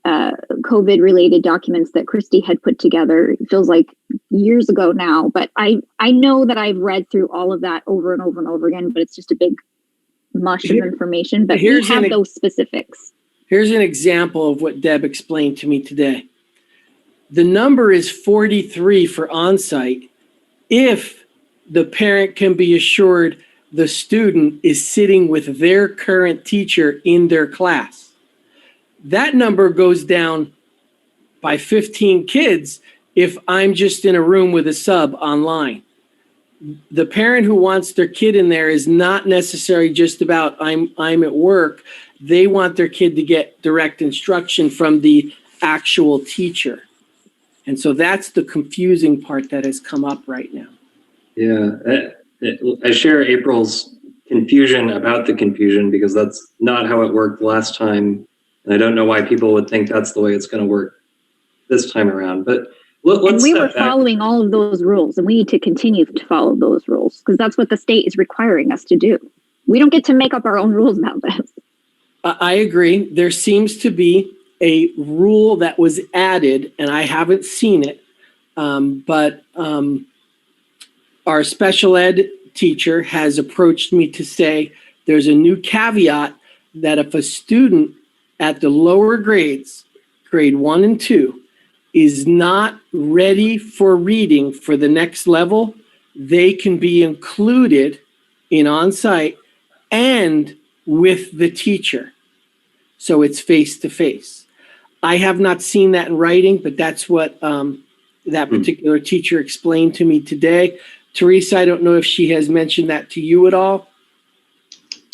COVID related documents that Christy had put together. It feels like years ago now, but I know that I've read through all of that over and over and over again, but it's just a big mush of information, but we have those specifics. Here's an example of what Deb explained to me today. The number is 43 for onsite if the parent can be assured the student is sitting with their current teacher in their class. That number goes down by 15 kids if I'm just in a room with a sub online. The parent who wants their kid in there is not necessarily just about I'm at work. They want their kid to get direct instruction from the actual teacher. And so that's the confusing part that has come up right now. Yeah, I share April's confusion about the confusion because that's not how it worked last time. And I don't know why people would think that's the way it's going to work this time around. But and we were following all of those rules, and we need to continue to follow those rules because that's what the state is requiring us to do. We don't get to make up our own rules about this. I agree. There seems to be a rule that was added, and I haven't seen it, but our special ed teacher has approached me to say there's a new caveat that if a student at the lower grades, grade 1 and 2, is not ready for reading for the next level, they can be included in on-site and with the teacher. So it's face-to-face. I have not seen that in writing, but that's what that particular teacher explained to me today. Teresa, I don't know if she has mentioned that to you at all.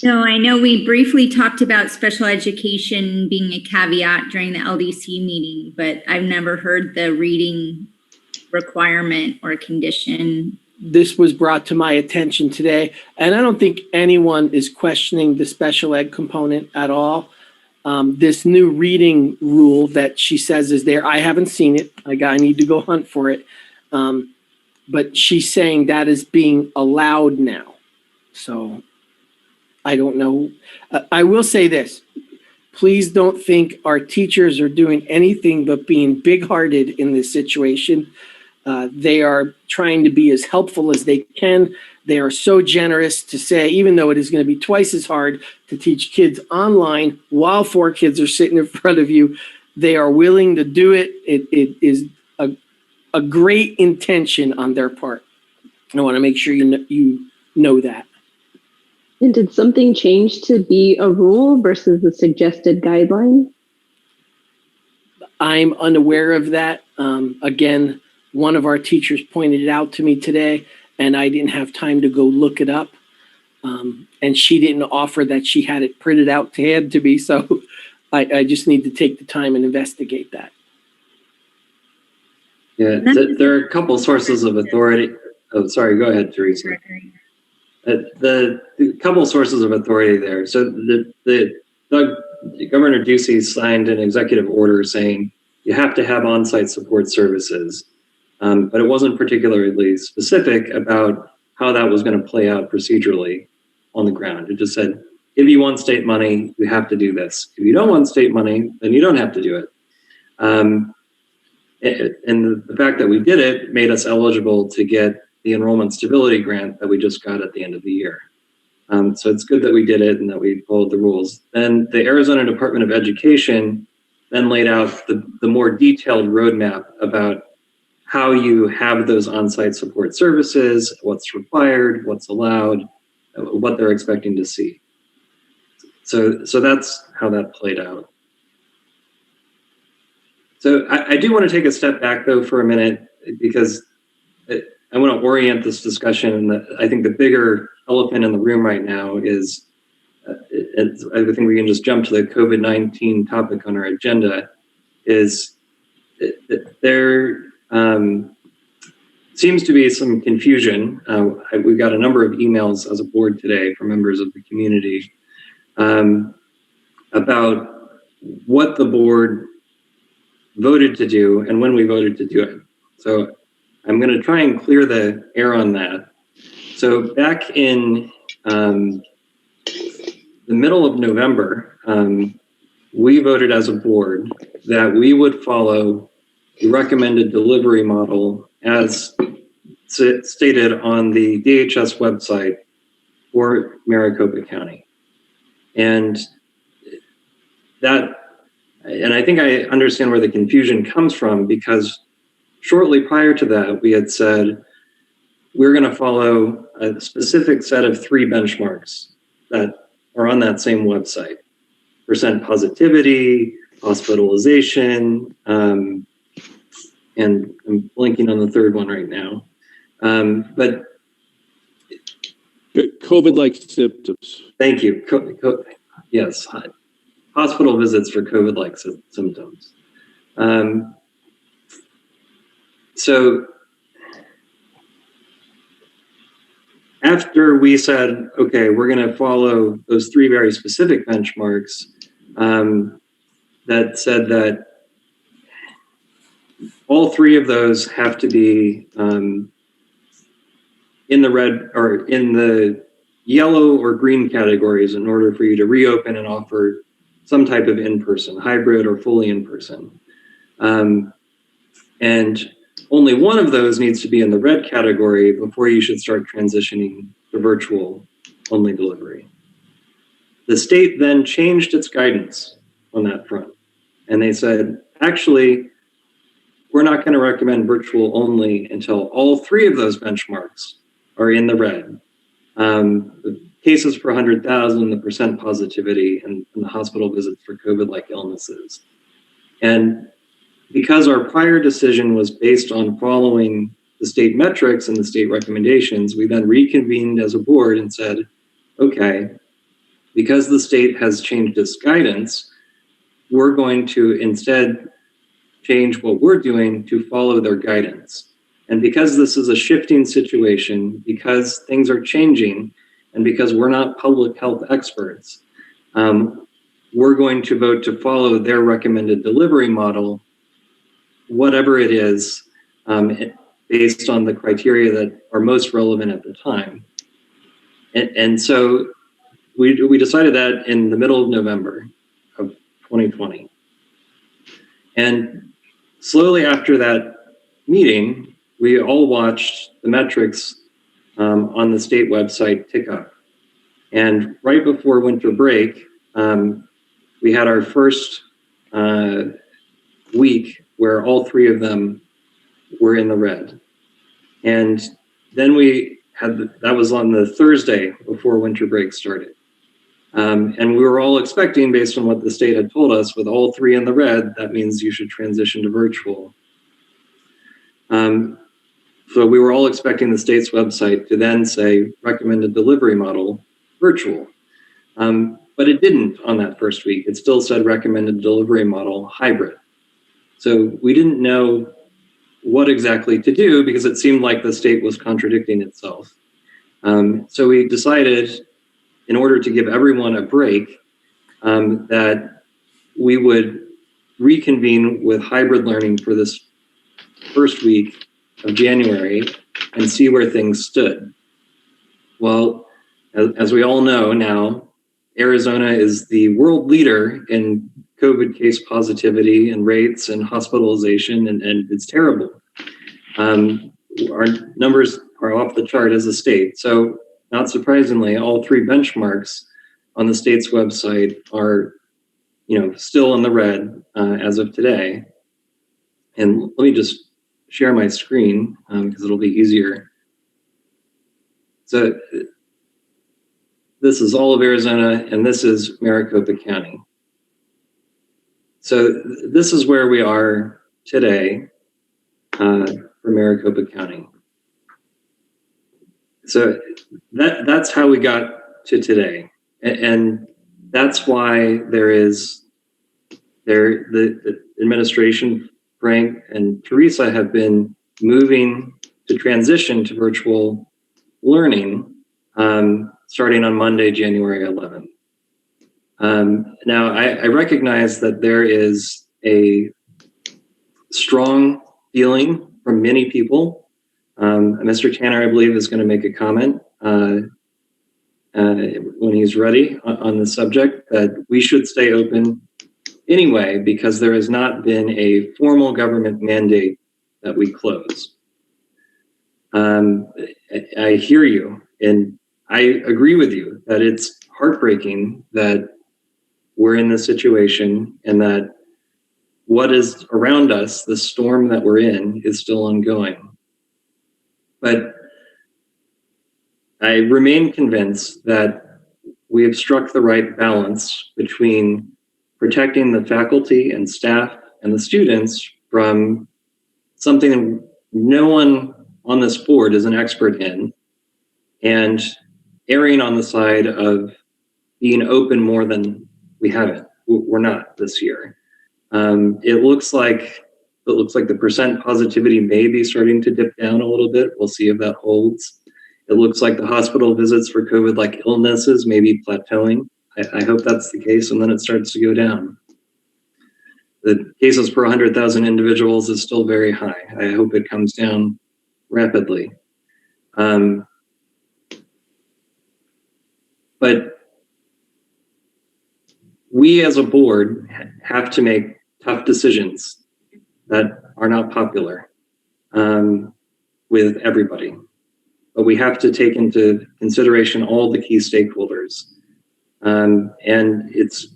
No, I know we briefly talked about special education being a caveat during the LDC meeting, but I've never heard the reading requirement or condition. This was brought to my attention today, and I don't think anyone is questioning the special ed component at all. This new reading rule that she says is there, I haven't seen it. I need to go hunt for it. But she's saying that is being allowed now. So I don't know. I will say this. Please don't think our teachers are doing anything but being big-hearted in this situation. They are trying to be as helpful as they can. They are so generous to say, even though it is going to be twice as hard to teach kids online while 4 kids are sitting in front of you, they are willing to do it. It is a great intention on their part. I want to make sure you know that. And did something change to be a rule versus a suggested guideline? I'm unaware of that. Again, one of our teachers pointed it out to me today, and I didn't have time to go look it up. And she didn't offer that she had it printed out to hand to me, so I just need to take the time and investigate that. Yeah, there are a couple sources of authority. Oh, sorry, go ahead, Teresa. The couple sources of authority there. So Governor Ducey signed an executive order saying you have to have on-site support services, but it wasn't particularly specific about how that was going to play out procedurally on the ground. It just said, if you want state money, you have to do this. If you don't want state money, then you don't have to do it. And the fact that we did it made us eligible to get the enrollment stability grant that we just got at the end of the year. So it's good that we did it and that we followed the rules. Then the Arizona Department of Education then laid out the more detailed roadmap about how you have those on-site support services, what's required, what's allowed, what they're expecting to see. So that's how that played out. So I do want to take a step back though for a minute, because I want to orient this discussion. I think the bigger elephant in the room right now is, I think we can just jump to the COVID-19 topic on our agenda, is there seems to be some confusion. We got a number of emails as a board today from members of the community about what the board voted to do and when we voted to do it. So I'm going to try and clear the air on that. So back in the middle of November, we voted as a board that we would follow the recommended delivery model as stated on the DHS website for Maricopa County. And I think I understand where the confusion comes from, because shortly prior to that, we had said we're going to follow a specific set of 3 benchmarks that are on that same website: percent positivity, hospitalization, and I'm blanking on the third one right now. But COVID-like symptoms. thank you. Yes, hospital visits for COVID-like symptoms. So after we said, okay, we're going to follow those 3 very specific benchmarks, that said that all 3 of those have to be in the red or in the yellow or green categories in order for you to reopen and offer some type of in-person, hybrid or fully in-person. And only one of those needs to be in the red category before you should start transitioning to virtual only delivery. The state then changed its guidance on that front. And they said, actually, we're not going to recommend virtual only until all 3 of those benchmarks are in the red. The cases per 100,000, the percent positivity, and the hospital visits for COVID-like illnesses. And because our prior decision was based on following the state metrics and the state recommendations, we then reconvened as a board and said, okay, because the state has changed its guidance, we're going to instead change what we're doing to follow their guidance. And because this is a shifting situation, because things are changing, and because we're not public health experts, we're going to vote to follow their recommended delivery model, whatever it is, based on the criteria that are most relevant at the time. And so we decided that in the middle of November of 2020. And slowly after that meeting, we all watched the metrics on the state website tick up. And right before winter break, we had our first week where all 3 of them were in the red. And then we had, that was on the Thursday before winter break started. And we were all expecting, based on what the state had told us, with all three in the red, that means you should transition to virtual. So we were all expecting the state's website to then say recommended delivery model virtual. But it didn't on that first week. It still said recommended delivery model hybrid. So we didn't know what exactly to do because it seemed like the state was contradicting itself. So we decided, in order to give everyone a break, that we would reconvene with hybrid learning for this first week of January and see where things stood. Well, as we all know now, Arizona is the world leader in COVID case positivity and rates and hospitalization, and it's terrible. Our numbers are off the chart as a state. So not surprisingly, all three benchmarks on the state's website are, still in the red as of today. And let me just share my screen because it'll be easier. So this is all of Arizona, and this is Maricopa County. So this is where we are today for Maricopa County. So that's how we got to today. And that's why the administration, Frank and Teresa, have been moving to transition to virtual learning starting on Monday, January 11th. Now, I recognize that there is a strong feeling from many people. Mr. Tanner, I believe, is going to make a comment when he's ready on the subject, that we should stay open anyway, because there has not been a formal government mandate that we close. I hear you, and I agree with you that it's heartbreaking that we're in this situation and that what is around us, the storm that we're in, is still ongoing. But I remain convinced that we have struck the right balance between protecting the faculty and staff and the students from something no one on this board is an expert in, and erring on the side of being open more than we haven't. We're not this year. It looks like the percent positivity may be starting to dip down a little bit. We'll see if that holds. It looks like the hospital visits for COVID-like illnesses may be plateauing. I hope that's the case, and then it starts to go down. The cases per 100,000 individuals is still very high. I hope it comes down rapidly. But we as a board have to make tough decisions that are not popular with everybody. But we have to take into consideration all the key stakeholders. And it's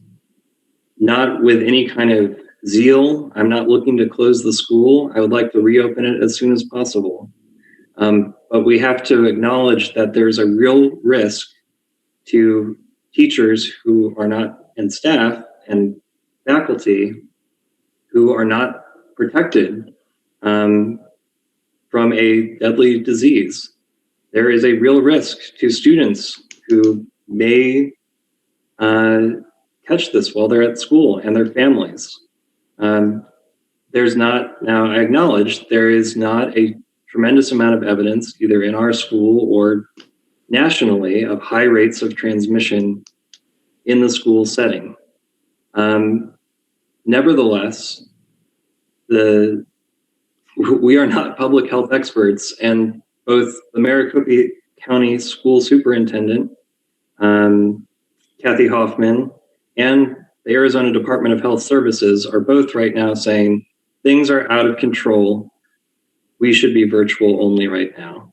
not with any kind of zeal. I'm not looking to close the school. I would like to reopen it as soon as possible. But we have to acknowledge that there's a real risk to teachers who are not, and staff and faculty who are not protected from a deadly disease. There is a real risk to students who may catch this while they're at school, and their families. There's not, now I acknowledge there is not a tremendous amount of evidence, either in our school or nationally, of high rates of transmission in the school setting. Nevertheless, we are not public health experts, and both the Maricopa County School Superintendent, Kathy Hoffman, and the Arizona Department of Health Services are both right now saying things are out of control. We should be virtual only right now.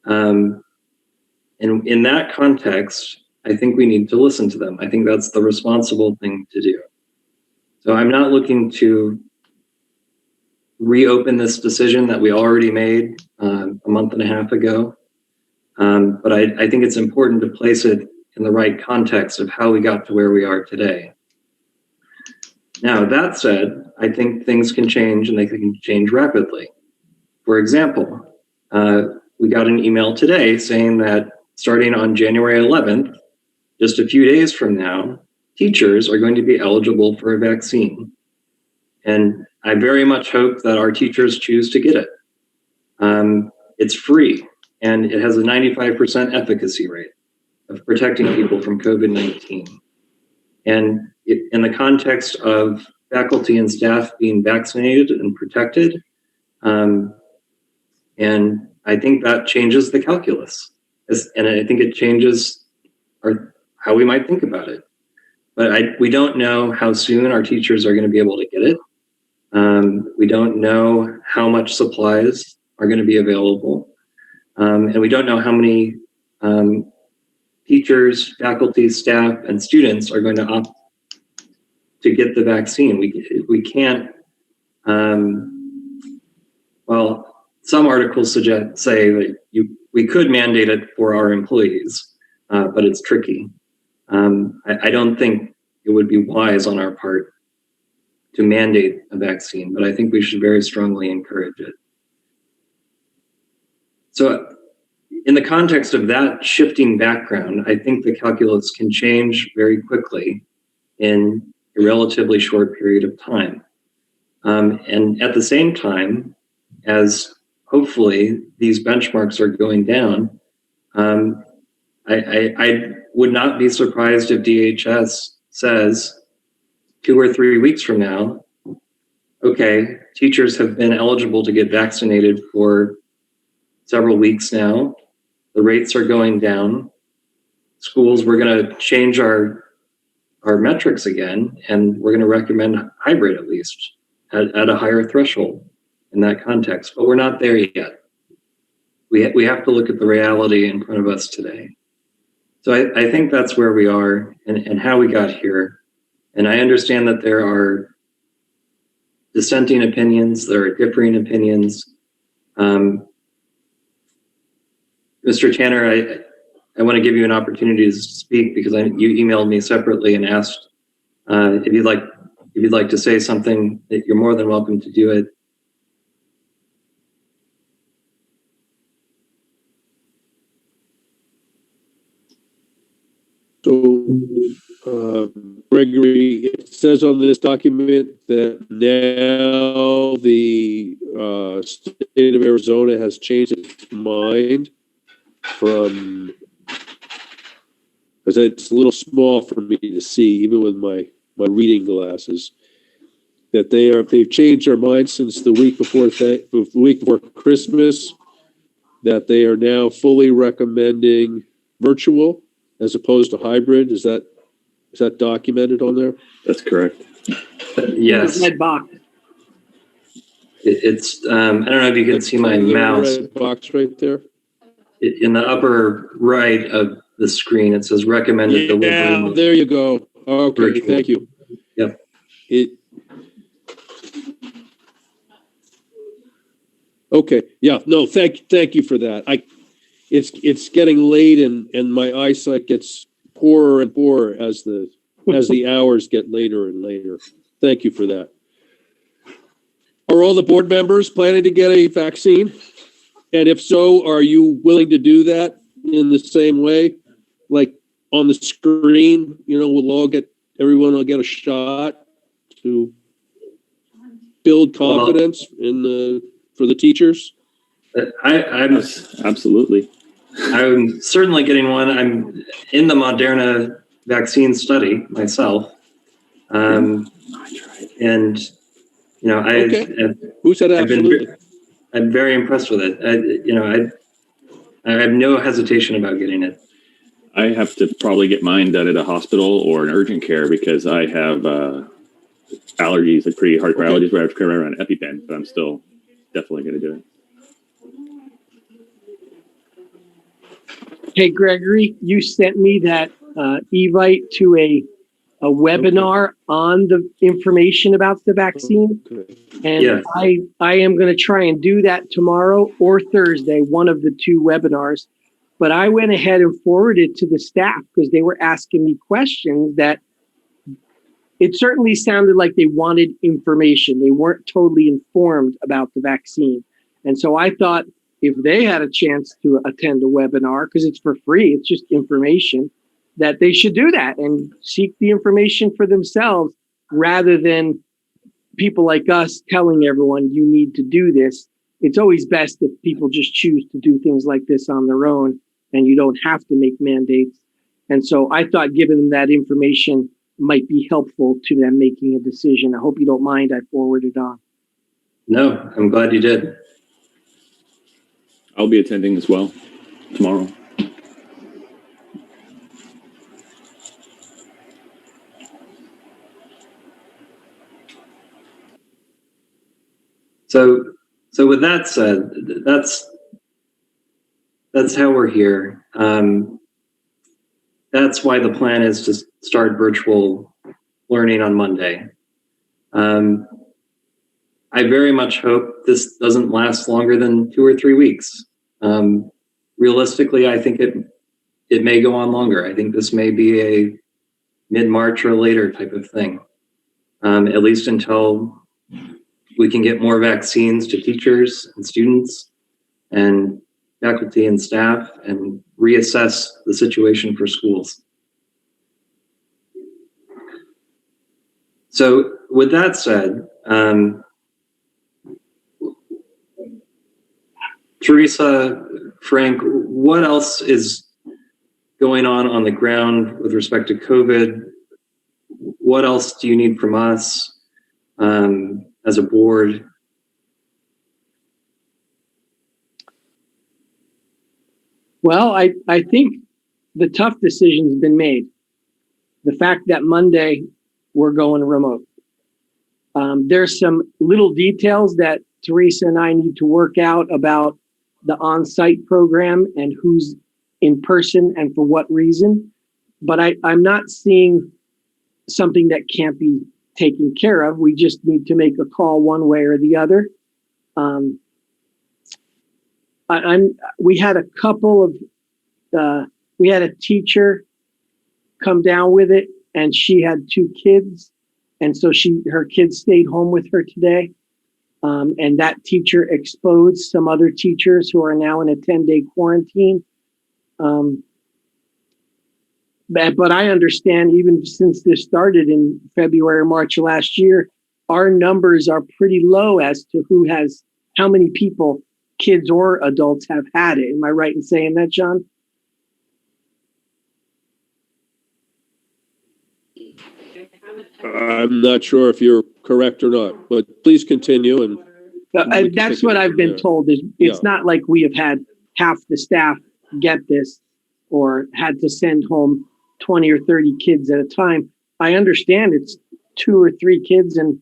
And in that context, I think we need to listen to them. I think that's the responsible thing to do. So I'm not looking to reopen this decision that we already made a month and a half ago. But I think it's important to place it in the right context of how we got to where we are today. Now, that said, I think things can change and they can change rapidly. For example, we got an email today saying that starting on January 11th, just a few days from now, teachers are going to be eligible for a vaccine. And I very much hope that our teachers choose to get it. It's free and it has a 95% efficacy rate of protecting people from COVID-19. And in the context of faculty and staff being vaccinated and protected, and I think that changes the calculus. And I think it changes how we might think about it. But we don't know how soon our teachers are going to be able to get it. We don't know how much supplies are going to be available. And we don't know how many teachers, faculty, staff, and students are going to opt to get the vaccine. We can't, well, some articles say that we could mandate it for our employees, but it's tricky. I don't think it would be wise on our part to mandate a vaccine, but I think we should very strongly encourage it. So in the context of that shifting background, I think the calculus can change very quickly in a relatively short period of time. And at the same time, as hopefully these benchmarks are going down, I would not be surprised if DHS says 2 or 3 weeks from now, okay, teachers have been eligible to get vaccinated for several weeks now. The rates are going down. Schools, we're going to change our metrics again, and we're going to recommend hybrid at least at a higher threshold in that context. But we're not there yet. We have to look at the reality in front of us today. So I think that's where we are and how we got here. And I understand that there are dissenting opinions, there are differing opinions. Mr. Tanner, I want to give you an opportunity to speak because you emailed me separately and asked if you'd like to say something. That you're more than welcome to do it. So, Gregory, it says on this document that now the state of Arizona has changed its mind from, because it's a little small for me to see, even with my reading glasses, that they've changed their mind since the week before Christmas, that they are now fully recommending virtual as opposed to hybrid. Is that documented on there? That's correct. Yes. Red box. It's I don't know if you can see my mouse. Red box right there. In the upper right of the screen, it says recommended delivery. Yeah, there you go. Okay, Virtual. thank you. Yep. Okay, yeah, no, thank you for that. It's getting late and my eyesight gets poorer and poorer as the hours get later and later. Thank you for that. Are all the board members planning to get a vaccine? And if so, are you willing to do that in the same way? Like on the screen, everyone will get a shot to build confidence for the teachers? I'm Absolutely. I'm certainly getting one. I'm in the Moderna vaccine study myself. And, Who said absolutely? I'm very impressed with it. I have no hesitation about getting it. I have to probably get mine done at a hospital or an urgent care because I have allergies, like pretty hardcore allergies where I have to carry around an EpiPen, but I'm still definitely going to do it. Hey, Gregory, you sent me that Evite to a a webinar on the information about the vaccine. Okay. And Yes. I am going to try and do that tomorrow or Thursday, one of the two webinars. But I went ahead and forwarded to the staff because they were asking me questions that it certainly sounded like they wanted information. They weren't totally informed about the vaccine. And so I thought if they had a chance to attend a webinar, because it's for free, it's just information, that they should do that and seek the information for themselves rather than people like us telling everyone you need to do this. It's always best if people just choose to do things like this on their own and you don't have to make mandates. And so I thought giving them that information might be helpful to them making a decision. I hope you don't mind I forwarded on. No, I'm glad you did. I'll be attending as well tomorrow. So with that said, that's how we're here. That's why the plan is to start virtual learning on Monday. I very much hope this doesn't last longer than 2 or 3 weeks. Realistically, I think it may go on longer. I think this may be a mid-March or later type of thing, at least until we can get more vaccines to teachers and students and faculty and staff and reassess the situation for schools. So with that said, Teresa, Frank, what else is going on the ground with respect to COVID? What else do you need from us as a board? Well, I think the tough decision's been made. The fact that Monday we're going remote. There's some little details that Teresa and I need to work out about the on-site program and who's in person and for what reason. But I'm not seeing something that can't be taken care of. We just need to make a call one way or the other. We had a couple of, we had a teacher come down with it and she had 2 kids. And so her kids stayed home with her today. And that teacher exposed some other teachers who are now in a 10-day quarantine. But I understand even since this started in February or March of last year, our numbers are pretty low as to how many people, kids or adults, have had it. Am I right in saying that, John? I'm not sure if you're correct or not, but please continue. And That's what I've been told. It's not like we have had half the staff get this or had to send home 20 or 30 kids at a time. I understand it's 2 or 3 kids and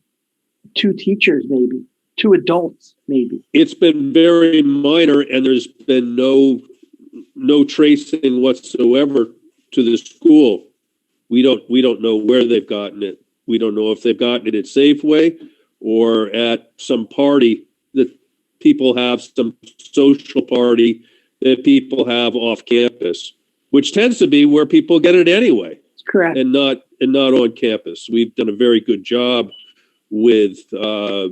2 teachers, maybe 2 adults, maybe. It's been very minor, and there's been no tracing whatsoever to the school. We don't know where they've gotten it. We don't know if they've gotten it at Safeway or at some party that people have, some social party that people have off campus, which tends to be where people get it anyway. That's correct. And not on campus. We've done a very good job with our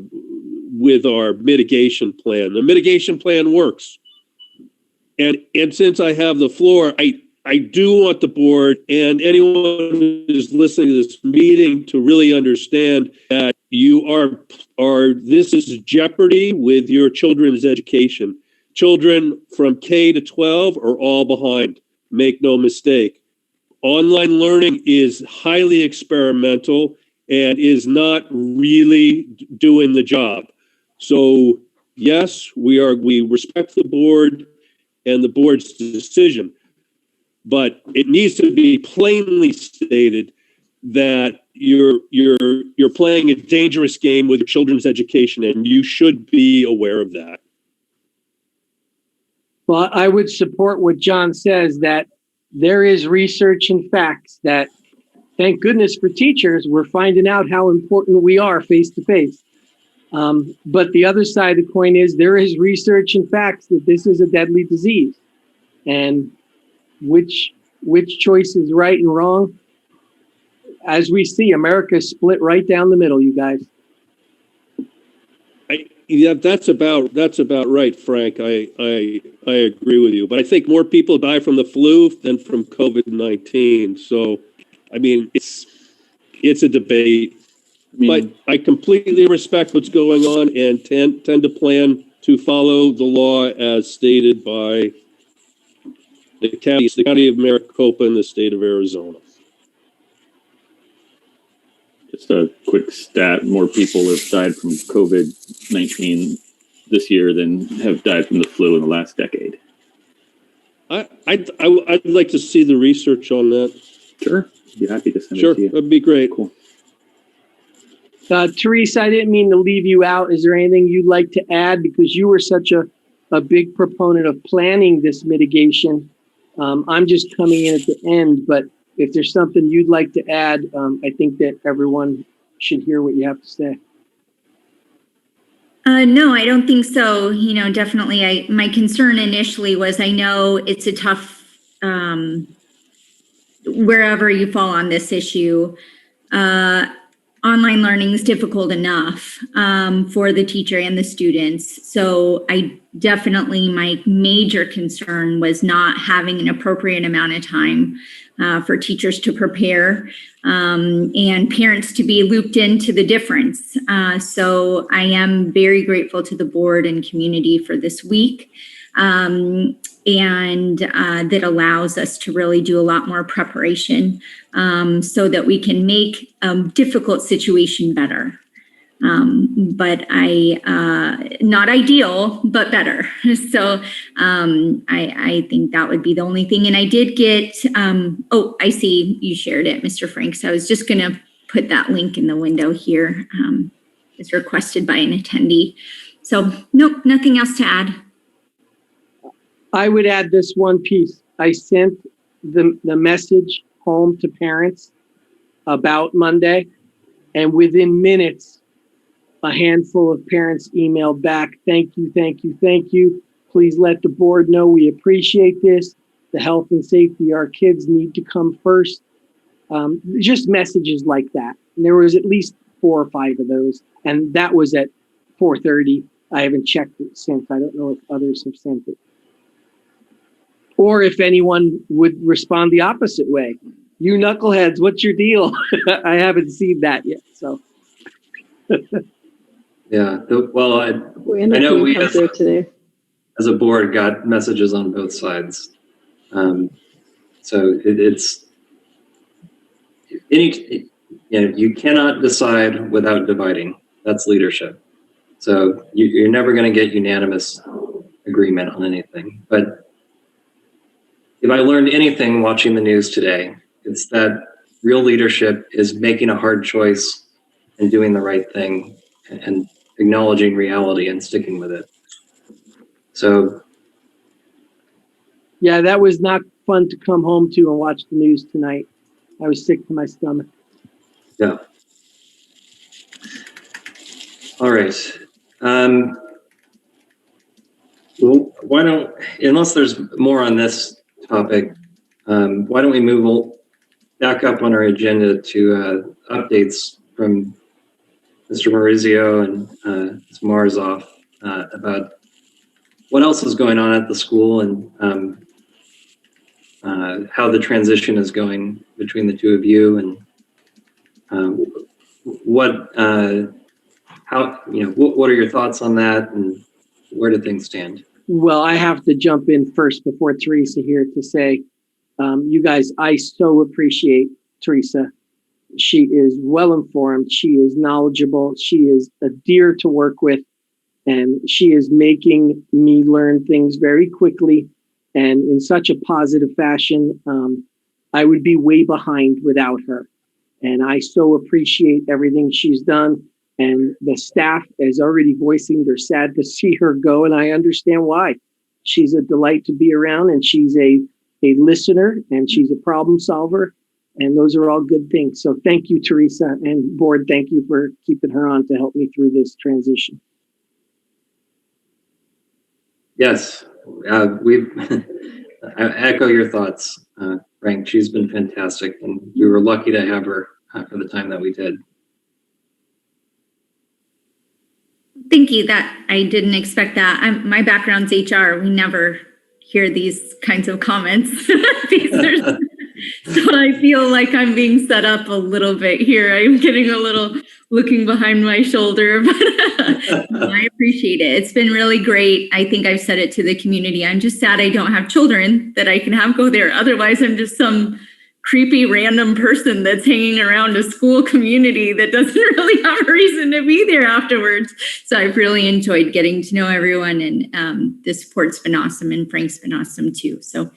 mitigation plan. The mitigation plan works. And since I have the floor, I do want the board and anyone who is listening to this meeting to really understand that this is jeopardy with your children's education. Children from K to 12 are all behind. Make no mistake. Online learning is highly experimental and is not really doing the job. So yes, we respect the board and the board's decision. But it needs to be plainly stated that you're playing a dangerous game with your children's education, and you should be aware of that. Well, I would support what John says, that there is research and facts that thank goodness for teachers, we're finding out how important we are face to face. But the other side of the coin is there is research and facts that this is a deadly disease. And which choice is right and wrong? As we see, America is split right down the middle, you guys. Yeah, that's about right, Frank. I agree with you. But I think more people die from the flu than from COVID-19. So, I mean, it's a debate. But I completely respect what's going on and tend to plan to follow the law as stated by the county of Maricopa in the state of Arizona. Just a quick stat: more people have died from COVID-19 this year than have died from the flu in the last decade. I'd like to see the research on that. Sure, I'd be happy to send Sure, it to you. that'd be great. Cool. Teresa, I didn't mean to leave you out. Is there anything you'd like to add? Because you were such a big proponent of planning this mitigation. I'm just coming in at the end, but if there's something you'd like to add, I think that everyone should hear what you have to say. No, I don't think so. You know, definitely my concern initially was I know it's a tough, wherever you fall on this issue, online learning is difficult enough for the teacher and the students. So my major concern was not having an appropriate amount of time for teachers to prepare and parents to be looped into the difference. So I am very grateful to the board and community for this week. And that allows us to really do a lot more preparation so that we can make a difficult situation better. But not ideal, but better. So I think that would be the only thing. And I did get, I see you shared it, Mr. Franks. I was just going to put that link in the window here. It's requested by an attendee. So nope, nothing else to add. I would add this one piece. I sent the message home to parents about Monday, and within minutes, a handful of parents emailed back, thank you, thank you, thank you. Please let the board know we appreciate this. The health and safety of our kids need to come first. Just messages like that. And there was at least 4 or 5 of those, and that was at 4:30. I haven't checked it since. I don't know if others have sent it. Or if anyone would respond the opposite way. You knuckleheads, what's your deal? I haven't seen that yet, so. Yeah, We're I know we up there today. as a board got messages on both sides. So it's you cannot decide without dividing. That's leadership. So you're never going to get unanimous agreement on anything. But if I learned anything watching the news today, it's that real leadership is making a hard choice and doing the right thing and acknowledging reality and sticking with it. So, yeah, that was not fun to come home to and watch the news tonight. I was sick to my stomach. yeah. All right. Well, why don't, unless there's more on this topic, why don't we move back up on our agenda to updates from Mr. Maurizio and Ms. Marzoff about what else is going on at the school and how the transition is going between the two of you, and what are your thoughts on that, and where do things stand? Well, I have to jump in first before Teresa here to say, you guys, I so appreciate Teresa. She is well informed. She is knowledgeable. She is a dear to work with, and she is making me learn things very quickly and in such a positive fashion. I would be way behind without her. And I so appreciate everything she's done. And the staff is already voicing they're sad to see her go, and I understand why. She's a delight to be around, and she's a listener, and she's a problem solver. And those are all good things. So thank you, Teresa, and board, thank you for keeping her on to help me through this transition. Yes, I echo your thoughts, Frank. She's been fantastic, and we were lucky to have her for the time that we did. Thank you. That I didn't expect that. My background's HR. We never hear these kinds of comments. So I feel like I'm being set up a little bit here. I'm getting a little looking behind my shoulder, but I appreciate it. It's been really great. I think I've said it to the community. I'm just sad I don't have children that I can have go there. Otherwise, I'm just some creepy random person that's hanging around a school community that doesn't really have a reason to be there afterwards. So I've really enjoyed getting to know everyone, and the support's been awesome, and Frank's been awesome too. So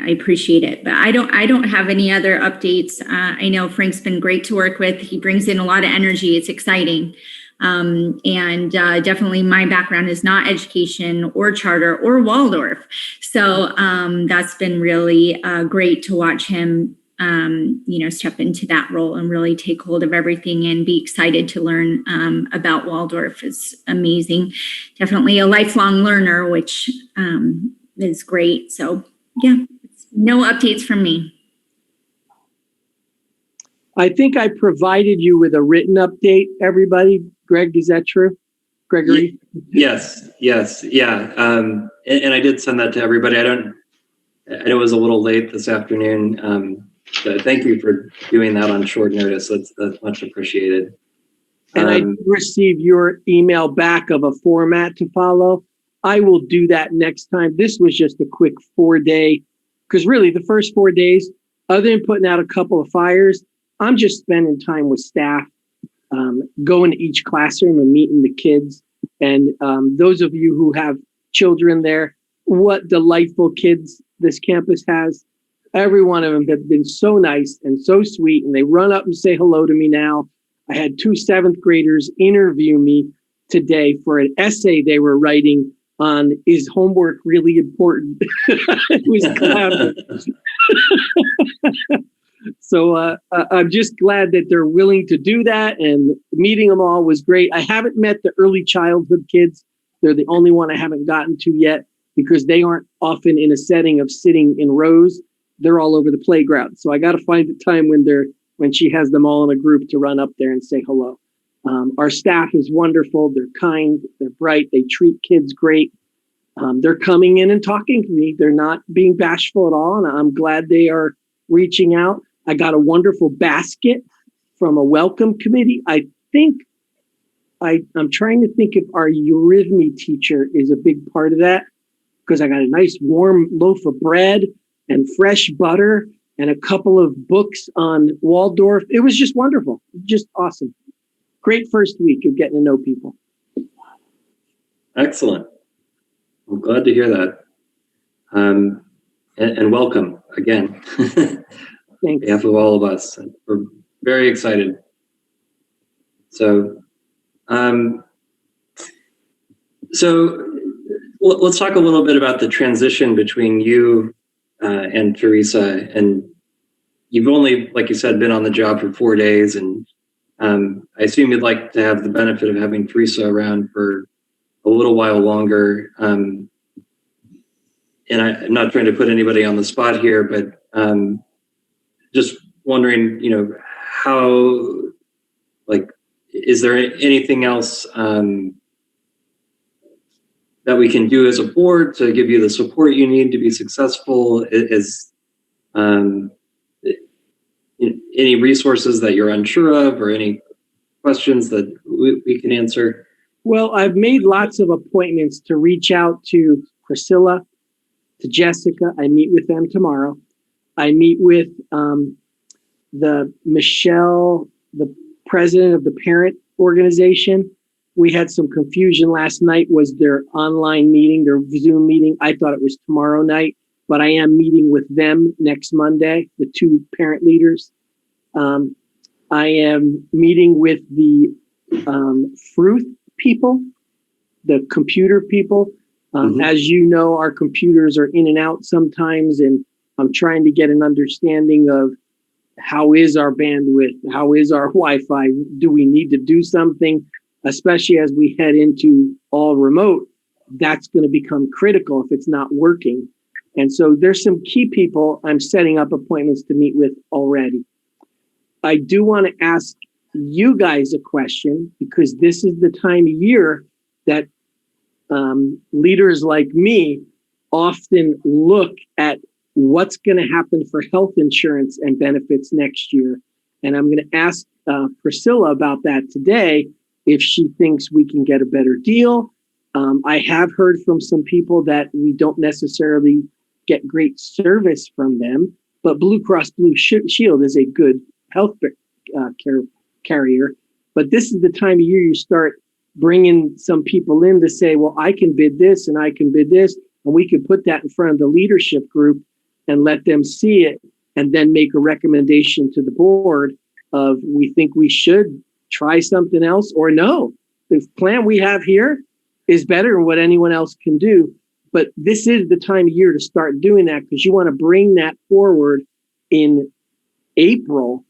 I appreciate it, but I don't have any other updates. I know Frank's been great to work with. He brings in a lot of energy. It's exciting. And definitely my background is not education or charter or Waldorf. So that's been really great to watch him, step into that role and really take hold of everything and be excited to learn about Waldorf. Is amazing. Definitely a lifelong learner, which is great. So yeah, no updates from me. I think I provided you with a written update, everybody. Greg, is that true? Gregory? Yes, yeah. And I did send that to everybody. I know it was a little late this afternoon. So thank you for doing that on short notice. That's much appreciated. And I received your email back of a format to follow. I will do that next time. This was just a quick 4-day, because really the first 4 days, other than putting out a couple of fires, I'm just spending time with staff, going to each classroom and meeting the kids. And those of you who have children there, what delightful kids this campus has. Every one of them have been so nice and so sweet, and they run up and say hello to me now. I had 2 7th graders interview me today for an essay they were writing on, is homework really important? It was clouded. So I'm just glad that they're willing to do that, and meeting them all was great. I haven't met the early childhood kids. They're the only one I haven't gotten to yet, because they aren't often in a setting of sitting in rows. They're all over the playground. So I got to find the time when she has them all in a group to run up there and say hello. Our staff is wonderful. They're kind, they're bright, they treat kids great. They're coming in and talking to me. They're not being bashful at all, and I'm glad they are reaching out. I got a wonderful basket from a welcome committee. I think I'm trying to think if our eurythmy teacher is a big part of that, because I got a nice warm loaf of bread and fresh butter and a couple of books on Waldorf. It was just wonderful, just awesome. Great first week of getting to know people. Excellent. I'm glad to hear that. And welcome again. On Thanks. behalf of all of us, we're very excited. So, let's talk a little bit about the transition between you and Teresa. And you've only, like you said, been on the job for 4 days, and I assume you'd like to have the benefit of having Teresa around for a little while longer. And I'm not trying to put anybody on the spot here, but just wondering, how, is there anything else that we can do as a board to give you the support you need to be successful? Is any resources that you're unsure of, or any questions that we can answer? Well, I've made lots of appointments to reach out to Priscilla, to Jessica. I meet with them tomorrow. I meet with Michelle, the president of the parent organization. We had some confusion last night. Was their online meeting, their Zoom meeting? I thought it was tomorrow night, but I am meeting with them next Monday, the 2 parent leaders. I am meeting with the Fruth people, the computer people. As you know, our computers are in and out sometimes, and I'm trying to get an understanding of how is our bandwidth? How is our Wi-Fi? Do we need to do something, especially as we head into all remote? That's going to become critical if it's not working. And so there's some key people I'm setting up appointments to meet with already. I do want to ask you guys a question, because this is the time of year that leaders like me often look at what's going to happen for health insurance and benefits next year. And I'm going to ask Priscilla about that today, if she thinks we can get a better deal. I have heard from some people that we don't necessarily get great service from them, but Blue Cross Blue Shield is a good health care carrier. But this is the time of year you start bringing some people in to say, well, I can bid this and I can bid this, and we can put that in front of the leadership group and let them see it, and then make a recommendation to the board of, we think we should try something else, or no, the plan we have here is better than what anyone else can do. But this is the time of year to start doing that, because you want to bring that forward in April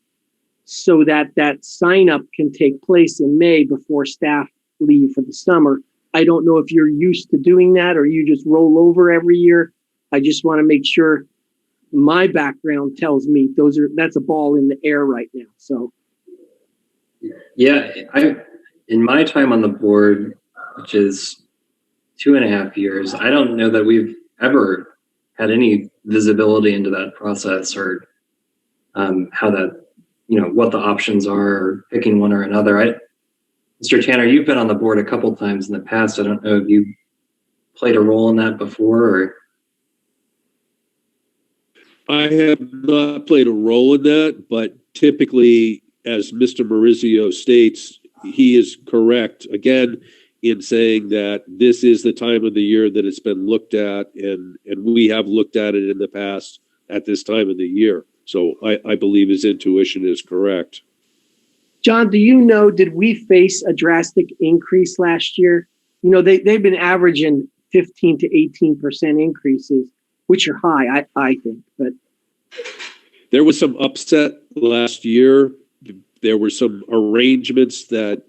so that that sign up can take place in May before staff leave for the summer. I don't know if you're used to doing that or you just roll over every year. I just want to make sure. My background tells me that's a ball in the air right now. So Yeah, in my time on the board, which is 2.5 years, I don't know that we've ever had any visibility into that process, or how that, what the options are, or picking one or another. Mr. Tanner, you've been on the board a couple times in the past. I don't know if you played a role in that before, or. I have not played a role in that, but typically, as Mr. Maurizio states, he is correct, again, in saying that this is the time of the year that it's been looked at, and we have looked at it in the past at this time of the year. So I believe his intuition is correct. John, do you know, did we face a drastic increase last year? They've been averaging 15 to 18% increases, which are high, I think. But there was some upset last year. There were some arrangements that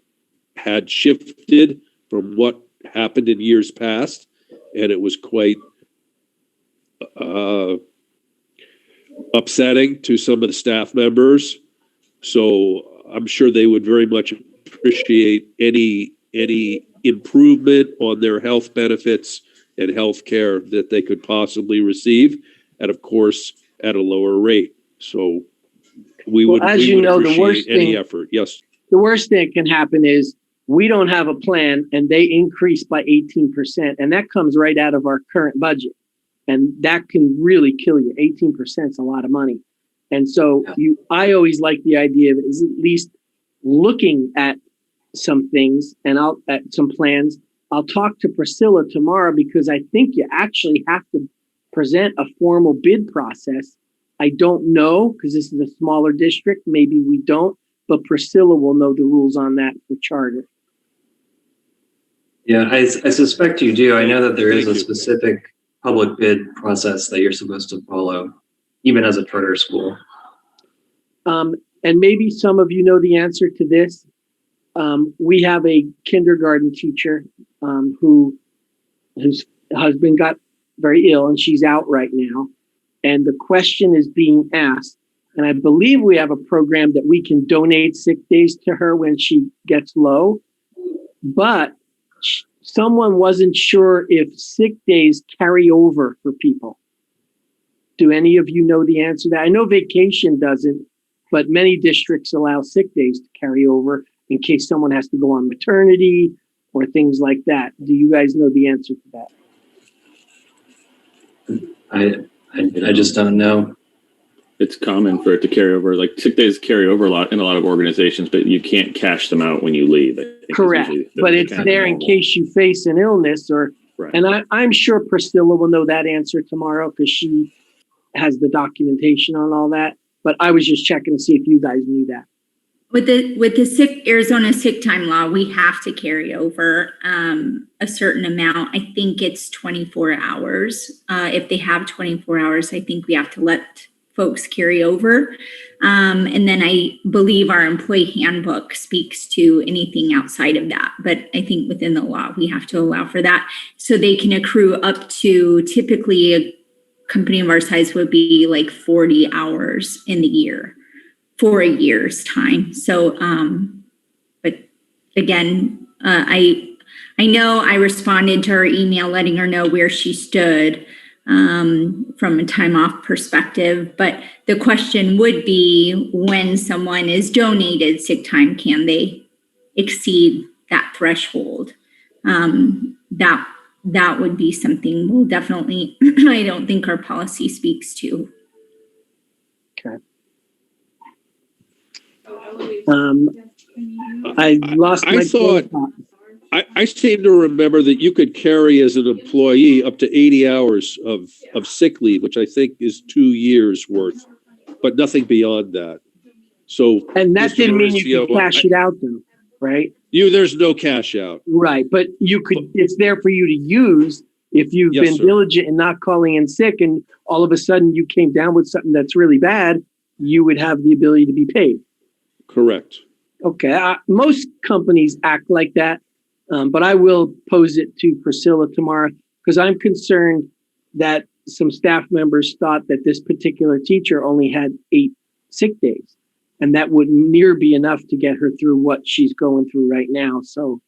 had shifted from what happened in years past, and it was quite upsetting to some of the staff members. So I'm sure they would very much appreciate any improvement on their health benefits and health care that they could possibly receive, and of course at a lower rate. So we would appreciate any effort. Yes. The worst thing that can happen is we don't have a plan and they increase by 18%, and that comes right out of our current budget, and that can really kill you. 18% is a lot of money. And so I always like the idea of is at least looking at some things and at some plans. I'll talk to Priscilla tomorrow, because I think you actually have to present a formal bid process. I don't know, because this is a smaller district. Maybe we don't, but Priscilla will know the rules on that for charter. Yeah, I suspect you do. I know that there is a specific public bid process that you're supposed to follow, even as a charter school. And maybe some of you know the answer to this. We have a kindergarten teacher whose husband got very ill, and she's out right now. And the question is being asked, and I believe we have a program that we can donate sick days to her when she gets low, but someone wasn't sure if sick days carry over for people. Do any of you know the answer to that? I know vacation doesn't, but many districts allow sick days to carry over in case someone has to go on maternity or things like that. Do you guys know the answer to that? I just don't know. It's common for it to carry over. Like sick days carry over a lot in a lot of organizations, but you can't cash them out when you leave. Correct. But it's there in case you face an illness or, right. And I'm sure Priscilla will know that answer tomorrow because she has the documentation on all that. But I was just checking to see if you guys knew that. With the Arizona sick time law, we have to carry over a certain amount. I think it's 24 hours. If they have 24 hours, I think we have to let folks carry over. And then I believe our employee handbook speaks to anything outside of that. But I think within the law, we have to allow for that. So they can accrue up to, typically a company of our size would be like 40 hours in the year for a year's time. So, but again, I know I responded to her email letting her know where she stood from a time off perspective, but the question would be, when someone is donated sick time, can they exceed that threshold? That would be something we'll definitely, I don't think our policy speaks to. Okay. I lost my thought- thought. I seem to remember that you could carry as an employee up to 80 hours of sick leave, which I think is 2 years worth, but nothing beyond that. So. And that Mr. didn't mean you could Mauricio, cash it out though, right? There's no cash out. Right, but you could, it's there for you to use if you've Yes, been sir. diligent in not calling in sick and all of a sudden you came down with something that's really bad, you would have the ability to be paid. Correct. Okay, most companies act like that, but I will pose it to Priscilla tomorrow because I'm concerned that some staff members thought that this particular teacher only had 8 sick days, and that would near be enough to get her through what she's going through right now. So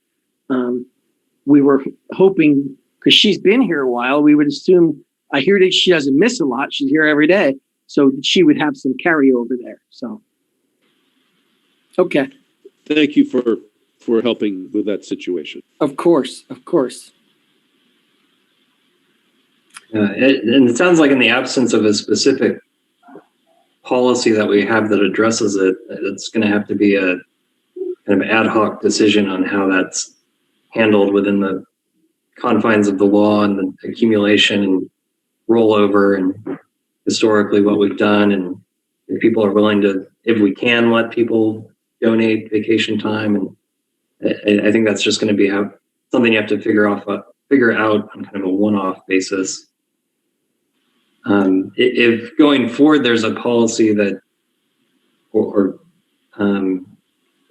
we were hoping, because she's been here a while, we would assume, I hear that she doesn't miss a lot. She's here every day. So she would have some carryover there. So, okay. Thank you for helping with that situation. Of course, of course. And it sounds like in the absence of a specific policy that we have that addresses it, it's going to have to be a kind of ad hoc decision on how that's handled within the confines of the law and the accumulation and rollover and historically what we've done. And if people are willing to, if we can let people donate vacation time, and I think that's just going to be something you have to figure out on kind of a one-off basis. If going forward there's a policy that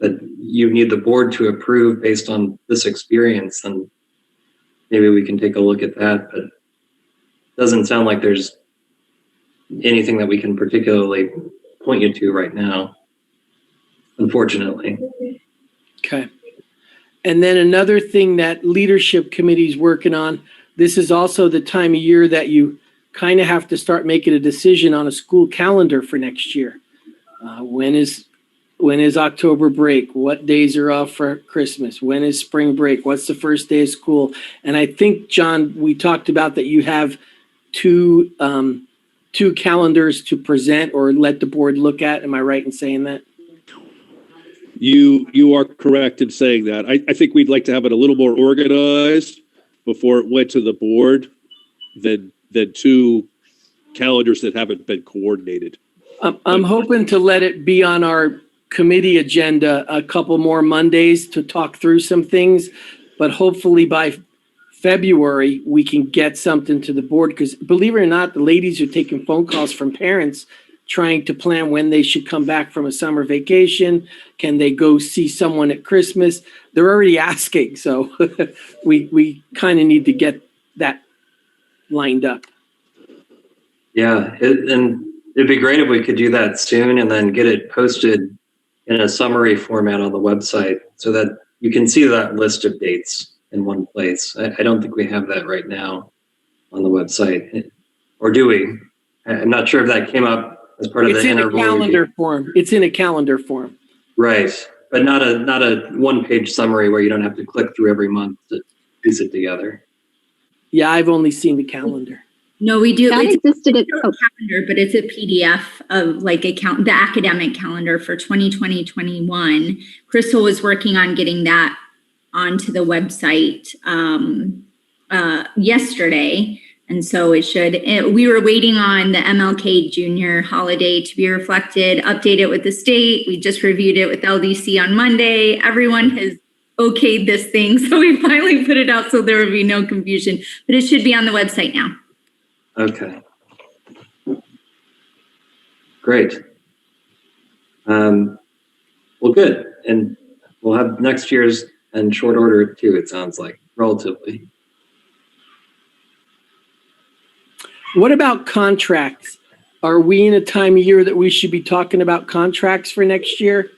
that you need the board to approve based on this experience, then maybe we can take a look at that. But it doesn't sound like there's anything that we can particularly point you to right now, unfortunately. Okay. And then another thing that leadership committee is working on, this is also the time of year that you kind of have to start making a decision on a school calendar for next year. When is October break? What days are off for Christmas? When is spring break? What's the first day of school? And I think, John, we talked about that you have two calendars to present or let the board look at. Am I right in saying that? You are correct in saying that. I think we'd like to have it a little more organized before it went to the board than 2 calendars that haven't been coordinated. I'm hoping to let it be on our committee agenda a couple more Mondays to talk through some things, but hopefully by February, we can get something to the board, because believe it or not, the ladies are taking phone calls from parents trying to plan when they should come back from a summer vacation. Can they go see someone at Christmas? They're already asking, so we kind of need to get that lined up. Yeah, and it'd be great if we could do that soon and then get it posted in a summary format on the website so that you can see that list of dates in one place. I don't think we have that right now on the website, or do we? I'm not sure if that came up as part of It's the in a interval calendar review. form. It's in a calendar form. Right, but not a one-page summary where you don't have to click through every month to piece it together. Yeah, I've only seen the calendar. No, we do. That It's existed at, a calendar, but it's a PDF of like the academic calendar for 2020-21. Crystal was working on getting that onto the website yesterday. And so we were waiting on the MLK Junior holiday to be reflected, updated with the state. We just reviewed it with LDC on Monday. Everyone has okayed this thing. So we finally put it out so there would be no confusion, but it should be on the website now. Okay. Great. Well, good. And we'll have next year's in short order too, it sounds like, relatively. What about contracts? Are we in a time of year that we should be talking about contracts for next year?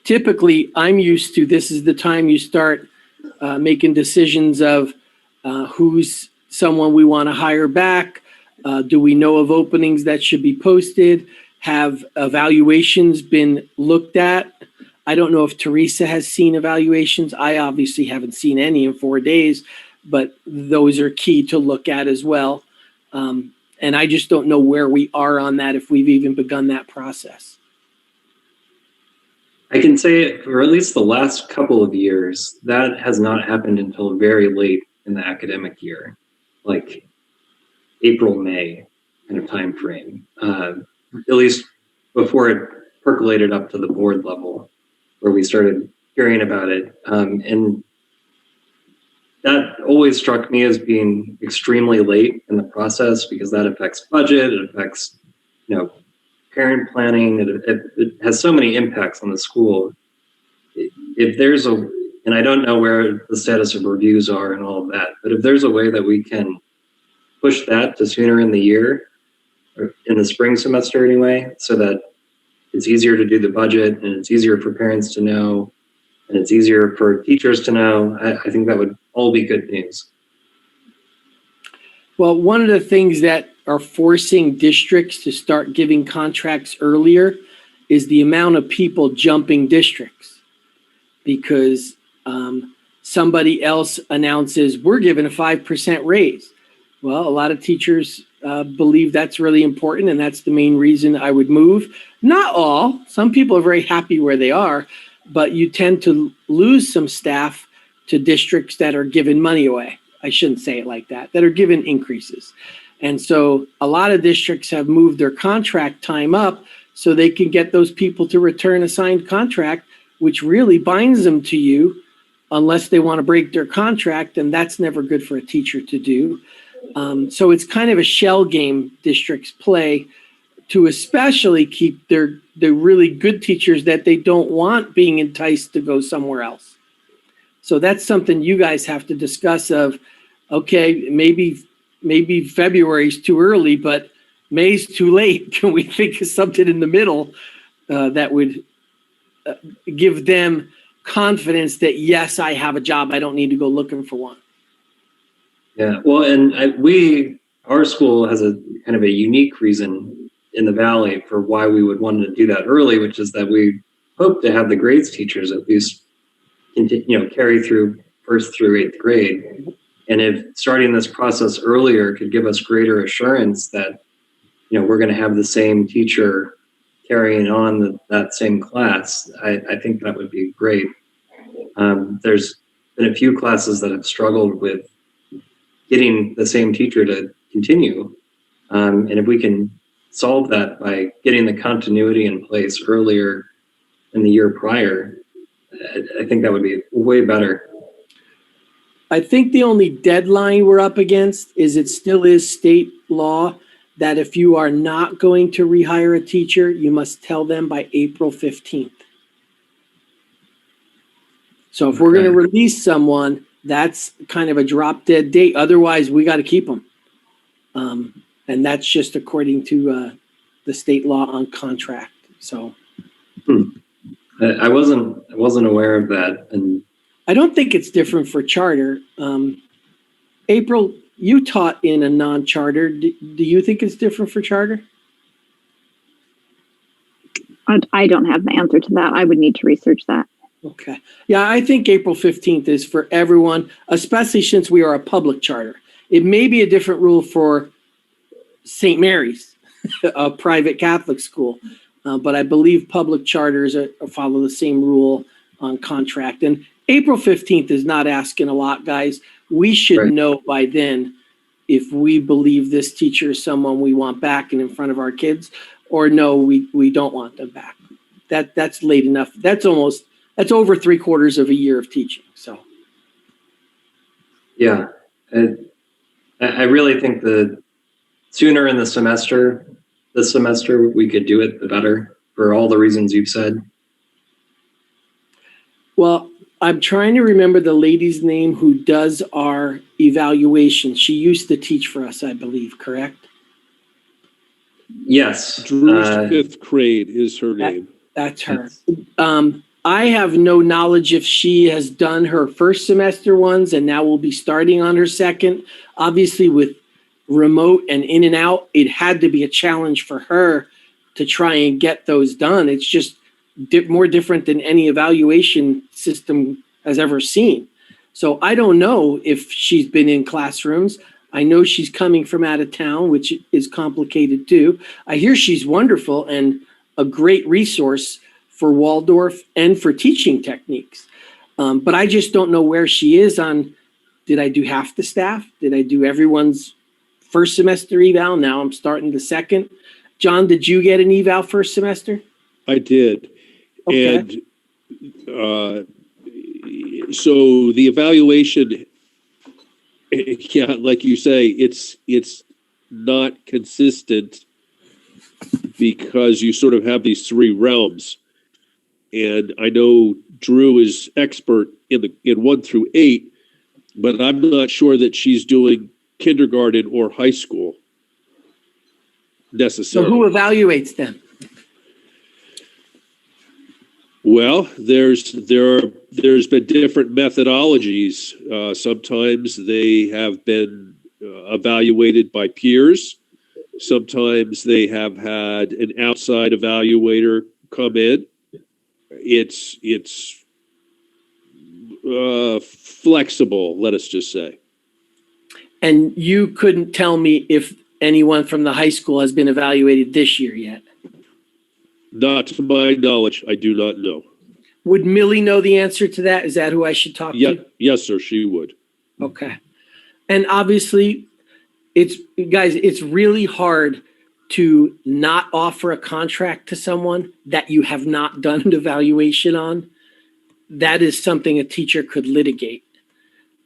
Typically, I'm used to this is the time you start making decisions of who's someone we want to hire back. Do we know of openings that should be posted? Have evaluations been looked at? I don't know if Teresa has seen evaluations. I obviously haven't seen any in 4 days, but those are key to look at as well. And I just don't know where we are on that, if we've even begun that process. I can say for at least the last couple of years, that has not happened until very late in the academic year, like April, May kind of time frame, at least before it percolated up to the board level where we started hearing about it. And that always struck me as being extremely late in the process because that affects budget, it affects, parent planning, it has so many impacts on the school. If there's and I don't know where the status of reviews are and all of that, but if there's a way that we can push that to sooner in the year, or in the spring semester anyway, so that it's easier to do the budget and it's easier for parents to know and it's easier for teachers to know, I think that would all be good news. Well, one of the things that are forcing districts to start giving contracts earlier is the amount of people jumping districts because somebody else announces we're giving a 5% raise. Well, a lot of teachers believe that's really important and that's the main reason I would move. Not all. Some people are very happy where they are, but you tend to lose some staff to districts that are giving money away. I shouldn't say it like that are given increases. And so a lot of districts have moved their contract time up so they can get those people to return a signed contract, which really binds them to you unless they want to break their contract. And that's never good for a teacher to do. So it's kind of a shell game districts play to especially keep the really good teachers that they don't want being enticed to go somewhere else. So that's something you guys have to discuss of, okay, maybe February's too early, but May's too late. Can we think of something in the middle that would give them confidence that, yes, I have a job. I don't need to go looking for one. Yeah, well, and our school has a kind of a unique reason in the Valley for why we would want to do that early, which is that we hope to have the grades teachers at least carry through 1st through 8th grade. And if starting this process earlier could give us greater assurance that, we're going to have the same teacher carrying on that same class, I think that would be great. There's been a few classes that have struggled with getting the same teacher to continue. And if we can solve that by getting the continuity in place earlier in the year prior, I think that would be way better. I think the only deadline we're up against is it still is state law that if you are not going to rehire a teacher, you must tell them by April 15th. So if we're going to release someone, that's kind of a drop dead date. Otherwise, we got to keep them. And that's just according to the state law on contract. So I wasn't aware of that. And I don't think it's different for charter. April, you taught in a non-charter. Do you think it's different for charter? I don't have the answer to that. I would need to research that. Okay. Yeah, I think April 15th is for everyone, especially since we are a public charter. It may be a different rule for St. Mary's, a private Catholic school, but I believe public charters follow the same rule on contract. And April 15th is not asking a lot, guys. We should know by then if we believe this teacher is someone we want back and in front of our kids, or no, we don't want them back. That's late enough. That's over 3/4 of a year of teaching. So Yeah, I really think the sooner in the semester, this semester, we could do it, the better, for all the reasons you've said. well, I'm trying to remember the lady's name who does our evaluation. She used to teach for us, I believe, correct? Yes. Drew's fifth grade is her name. That's her. I have no knowledge if she has done her first semester ones and now will be starting on her second. Obviously, with remote and in and out, it had to be a challenge for her to try and get those done. It's just more different than any evaluation system has ever seen. So I don't know if she's been in classrooms. I know she's coming from out of town, which is complicated too. I hear she's wonderful and a great resource for Waldorf and for teaching techniques. But I just don't know where she is on, did I do half the staff? Did I do everyone's first semester eval? Now I'm starting the second. John, did you get an eval first semester? I did. Okay. And so the evaluation, yeah, like you say, it's not consistent because you sort of have these three realms. And I know Drew is expert in 1 through 8, but I'm not sure that she's doing kindergarten or high school So necessarily. who evaluates them? Well, there's been different methodologies. Sometimes they have been evaluated by peers. Sometimes they have had an outside evaluator come in. It's flexible, let us just say. And you couldn't tell me if anyone from the high school has been evaluated this year yet. Not to my knowledge, I do not know. Would Millie know the answer to that? Is that who I should talk Yeah, to? yes, sir, she would. Okay. And obviously, it's really hard to not offer a contract to someone that you have not done an evaluation on. That is something a teacher could litigate.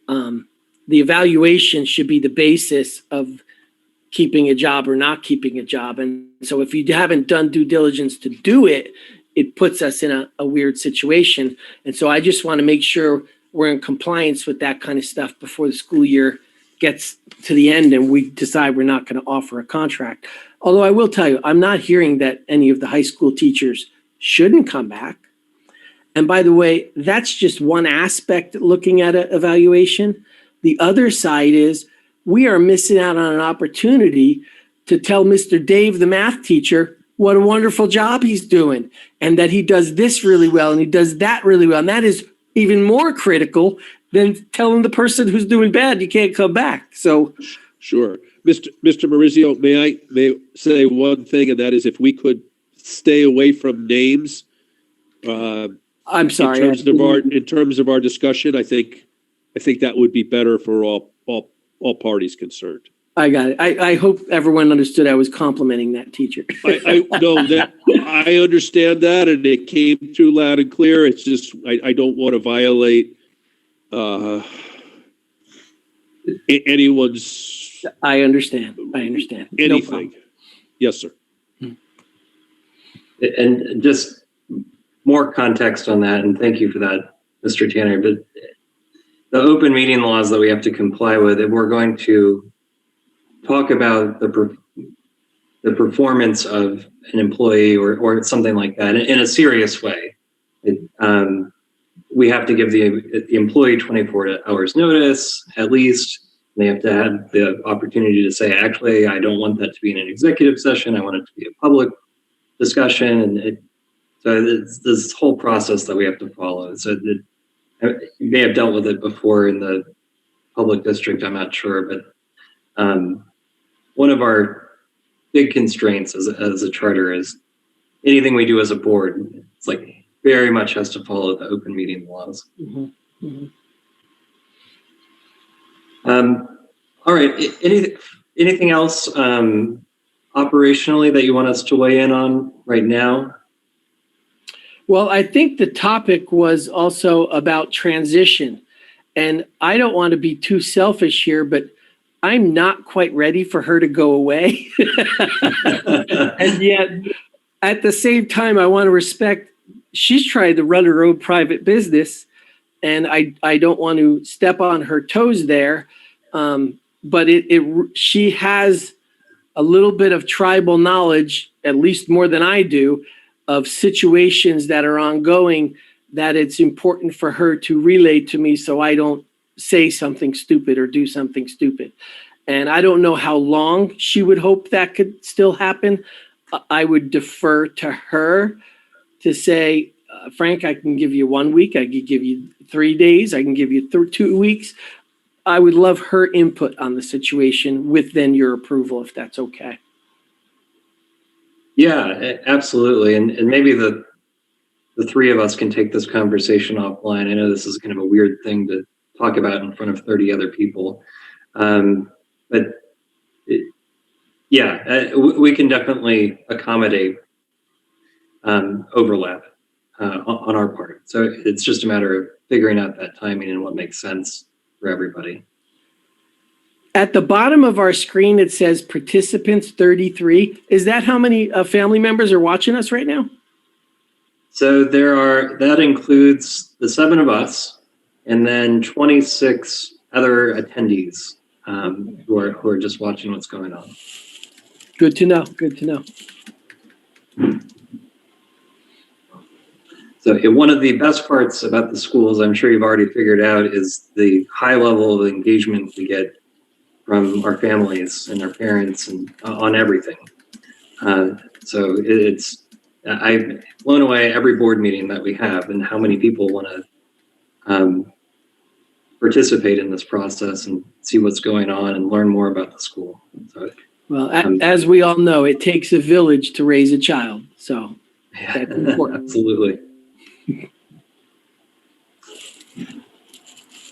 The evaluation should be the basis of keeping a job or not keeping a job. And so if you haven't done due diligence to do it, it puts us in a weird situation. And so I just want to make sure we're in compliance with that kind of stuff before the school year gets to the end and we decide we're not going to offer a contract. Although I will tell you, I'm not hearing that any of the high school teachers shouldn't come back. And by the way, that's just one aspect looking at an evaluation. The other side is we are missing out on an opportunity to tell Mr. Dave, the math teacher, what a wonderful job he's doing and that he does this really well and he does that really well. And that is even more critical than telling the person who's doing bad you can't come back. So Sure. Mr. Maurizio, may I say one thing, and that is if we could stay away from names. I'm sorry. In terms of our discussion, I think that would be better for all parties concerned. I got it. I hope everyone understood I was complimenting that teacher. I know that I understand that, and it came through loud and clear. It's just I don't want to violate anyone's I understand. No anything. problem. Yes, sir. And just more context on that, and thank you for that, Mr. Tanner, but the open meeting laws that we have to comply with, if we're going to talk about the performance of an employee or something like that in a serious way, we have to give the employee 24 hours notice at least. They have to have the opportunity to say, actually, I don't want that to be in an executive session. I want it to be a public discussion. And so it's this whole process that we have to follow. So you may have dealt with it before in the public district, I'm not sure, but one of our big constraints as a charter is anything we do as a board, it's like very much has to follow the open meeting laws. Mm-hmm. Mm-hmm. All right. Anything else operationally that you want us to weigh in on right now? Well, I think the topic was also about transition. And I don't want to be too selfish here, but I'm not quite ready for her to go away. And yet, at the same time, I want to respect, she's trying to run her own private business. And I don't want to step on her toes there. But she has a little bit of tribal knowledge, at least more than I do, of situations that are ongoing that it's important for her to relay to me so I don't say something stupid or do something stupid. And I don't know how long she would hope that could still happen. I would defer to her to say, Frank, I can give you 1 week. I can give you 3 days. I can give you 2 weeks. I would love her input on the situation with then your approval, if that's okay. Yeah, absolutely. And maybe the three of us can take this conversation offline. I know this is kind of a weird thing to talk about in front of 30 other people. But we can definitely accommodate overlap on our part. So it's just a matter of figuring out that timing and what makes sense for everybody. At the bottom of our screen, it says participants 33. Is that how many family members are watching us right now? So that includes the 7 of us and then 26 other attendees who are just watching what's going on. Good to know. Good to know. So one of the best parts about the schools, I'm sure you've already figured out, is the high level of engagement we get from our families and our parents and on everything. So I'm blown away every board meeting that we have and how many people want to participate in this process and see what's going on and learn more about the school. So, well, as we all know, it takes a village to raise a child. So that's important. Absolutely.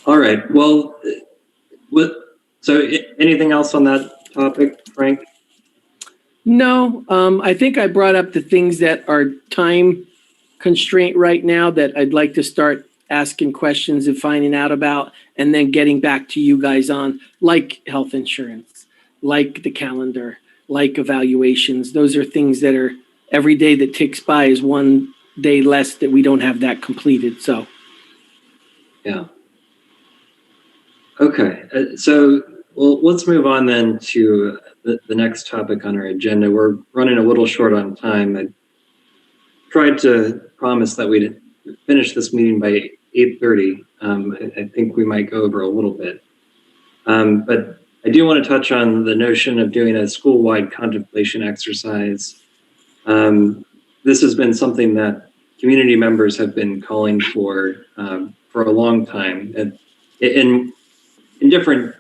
All right. Well, so anything else on that topic, Frank? No, I think I brought up the things that are time constraint right now that I'd like to start asking questions and finding out about, and then getting back to you guys on, like health insurance, like the calendar, like evaluations. Those are things that are every day that ticks by is one day less that we don't have that completed. So, yeah. Okay. Well, let's move on then to the next topic on our agenda. We're running a little short on time. I tried to promise that we'd finish this meeting by 8:30. I think we might go over a little bit. But I do want to touch on the notion of doing a school-wide contemplation exercise. This has been something that community members have been calling for a long time. And in different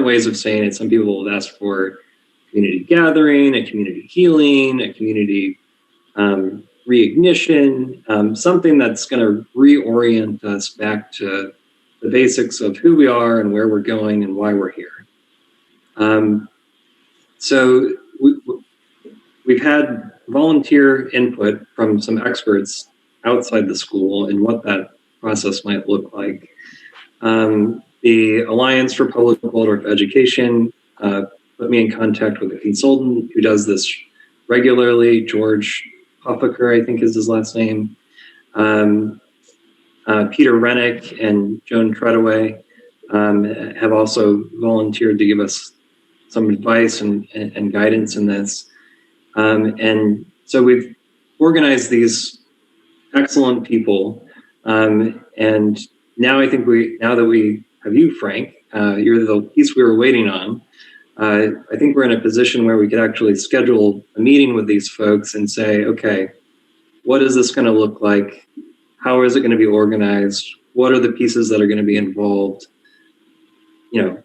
ways of saying it, some people have asked for community gathering, a community healing, a community reignition, something that's going to reorient us back to the basics of who we are and where we're going and why we're here. So we've had volunteer input from some experts outside the school and what that process might look like. The Alliance for Public Waldorf Education put me in contact with a consultant who does this regularly, George Hoffaker, I think is his last name. Peter Rennick and Joan Treadaway have also volunteered to give us some advice and guidance in this. And so we've organized these excellent people. And now I think now that we have you, Frank, you're the piece we were waiting on. I think we're in a position where we could actually schedule a meeting with these folks and say, okay, what is this going to look like? How is it going to be organized? What are the pieces that are going to be involved? You know,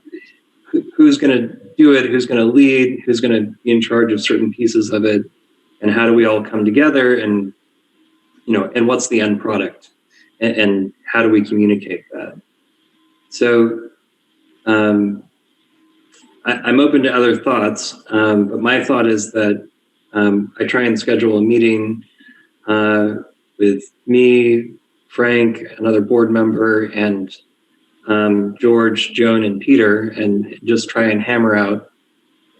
who's going to do it? Who's going to lead? Who's going to be in charge of certain pieces of it? And how do we all come together? And, you know, and what's the end product? And how do we communicate that? So I'm open to other thoughts, but my thought is that I try and schedule a meeting with me, Frank, another board member, and George, Joan, and Peter, and just try and hammer out,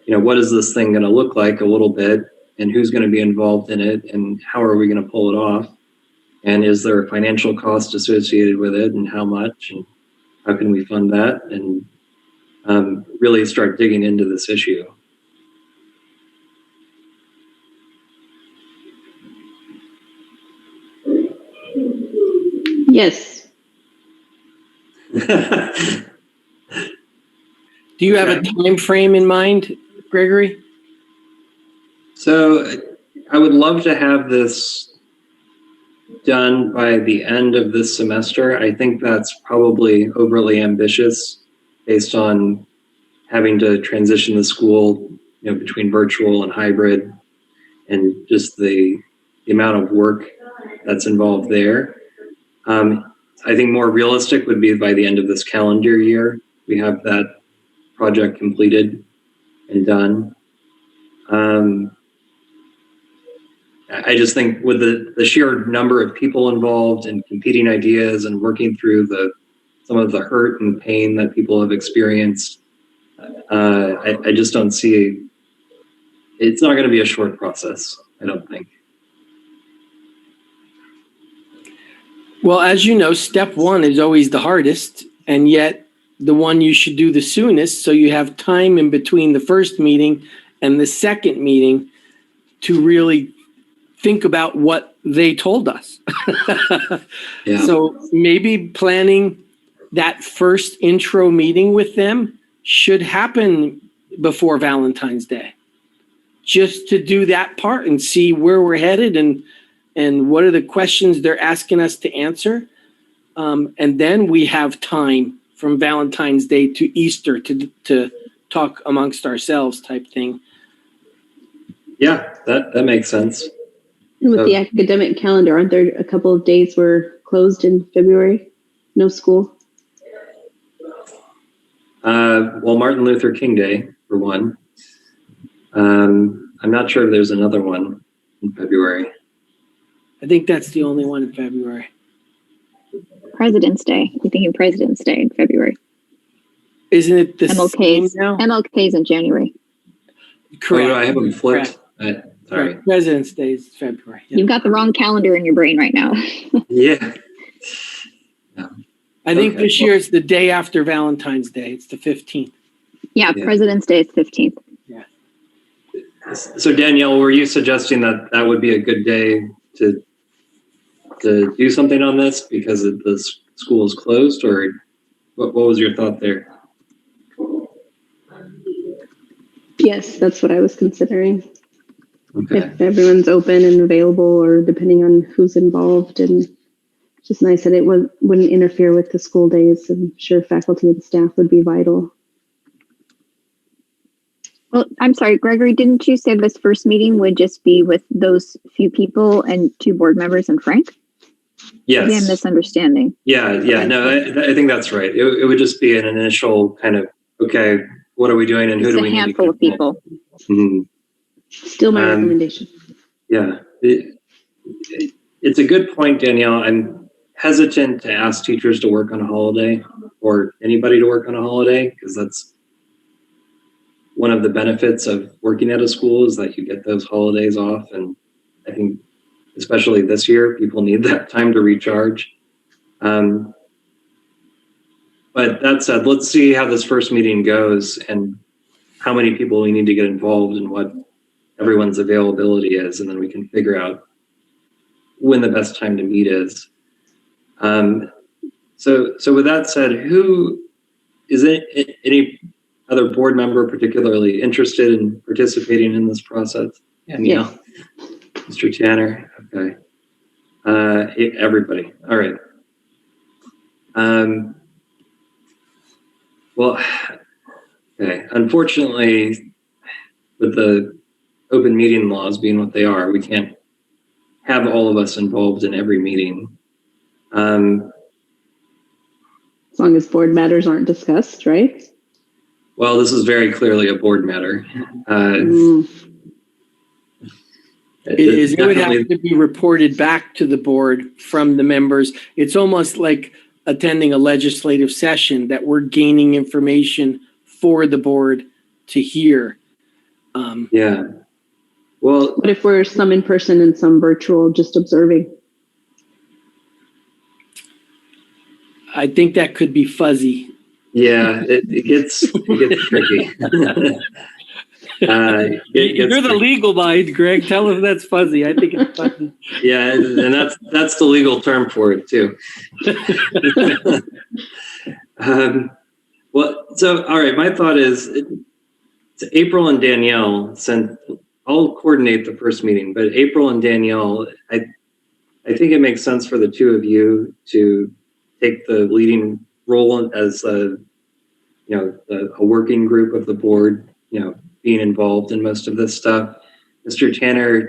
what is this thing going to look like a little bit, and who's going to be involved in it, and how are we going to pull it off, and is there a financial cost associated with it, and how much, and how can we fund that, and really start digging into this issue. Yes. Do you have a time frame in mind, Gregory? So I would love to have this done by the end of this semester. I think that's probably overly ambitious based on having to transition the school, between virtual and hybrid, and just the amount of work that's involved there. I think more realistic would be by the end of this calendar year, we have that project completed and done. I just think with the sheer number of people involved and competing ideas and working through some of the hurt and pain that people have experienced, I just don't see, it's not going to be a short process, I don't think. Well, as you know, step one is always the hardest, and yet the one you should do the soonest, so you have time in between the first meeting and the second meeting to really think about what they told us. Yeah. So maybe planning that first intro meeting with them should happen before Valentine's Day, just to do that part and see where we're headed and what are the questions they're asking us to answer. And then we have time from Valentine's Day to Easter to talk amongst ourselves type thing. Yeah, that makes sense. And with the academic calendar, aren't there a couple of days were closed in February? No school? Well, Martin Luther King Day, for one. I'm not sure if there's another one in February. I think that's the only one in February. President's Day. You're thinking President's Day in February. Isn't it the same now? MLK's in January. Correct. I have them flipped. Sorry. Right. President's Day is February. Yeah. You've got the wrong calendar in your brain right now. Yeah. I think Okay. this year it's the day after Valentine's Day. It's the 15th. Yeah, Yeah. President's Day is 15th. So Danielle, were you suggesting that would be a good day to do something on this because the school is closed, or what was your thought there? Yes, that's what I was considering. Okay. If everyone's open and available, or depending on who's involved, and it's just nice that it wouldn't interfere with the school days. I'm sure faculty and staff would be vital. Well, I'm sorry, Gregory, didn't you say this first meeting would just be with those few people and 2 board members and Frank? Yes. Maybe I'm misunderstanding. Yeah. No, I think that's right. It would just be an initial kind of, okay, what are we doing and who Just do we a need to handful of connect? people. Mhm. Still my recommendation. Yeah. It's a good point, Danielle. I'm hesitant to ask teachers to work on a holiday or anybody to work on a holiday, because that's one of the benefits of working at a school is that you get those holidays off. And I think especially this year, people need that time to recharge. But that said, let's see how this first meeting goes and how many people we need to get involved and what everyone's availability is. And then we can figure out when the best time to meet is. So with that said, who is it, any other board member particularly interested in participating in this process? Yes. Mr. Tanner. Okay. Everybody. All right. Well, okay. Unfortunately, with the open meeting laws being what they are, we can't have all of us involved in every meeting. As long as board matters aren't discussed, right? Well, this is very clearly a board matter. It would have to be reported back to the board from the members. It's almost like attending a legislative session that we're gaining information for the board to hear. Yeah. Well, What if we're some in person and some virtual, just observing? I think that could be fuzzy. yeah, it gets tricky. You're the legal mind, Greg. Tell him that's fuzzy. I think it's fuzzy. Yeah, and that's the legal term for it too. Well, so all right. My thought is, April and Danielle I'll coordinate the first meeting, but April and Danielle, I think it makes sense for the two of you to take the leading role as a working group of the board. Being involved in most of this stuff. Mr. Tanner,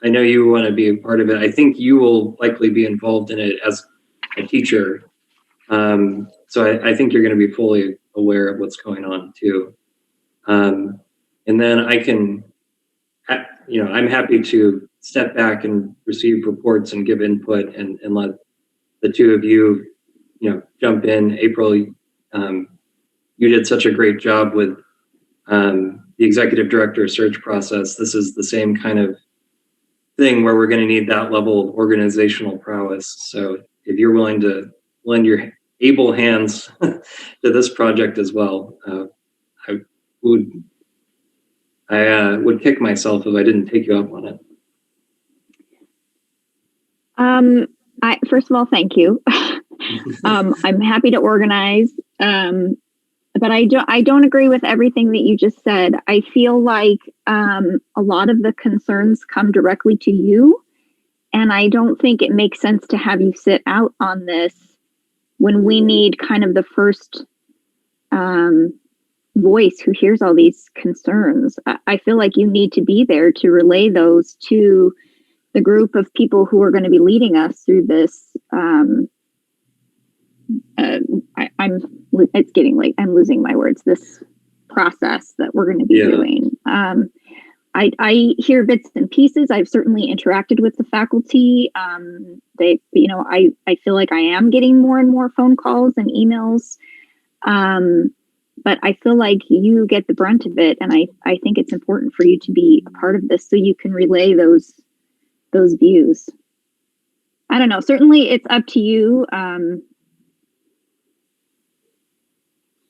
I know you want to be a part of it. I think you will likely be involved in it as a teacher. So I think you're going to be fully aware of what's going on too. And then I'm happy to step back and receive reports and give input and let the two of you, jump in. April, you did such a great job with the executive director search process. This is the same kind of thing where we're going to need that level of organizational prowess. So if you're willing to lend your able hands to this project as well, I would kick myself if I didn't take you up on it. First of all, thank you. I'm happy to organize. But I don't agree with everything that you just said. I feel like a lot of the concerns come directly to you, and I don't think it makes sense to have you sit out on this when we need kind of the first voice who hears all these concerns. I feel like you need to be there to relay those to the group of people who are going to be leading us through this. It's getting late. I'm losing my words. This process that we're going to be doing. I hear bits and pieces. I've certainly interacted with the faculty. I feel like I am getting more and more phone calls and emails. But I feel like you get the brunt of it. And I think it's important for you to be a part of this so you can relay those views. I don't know. Certainly it's up to you.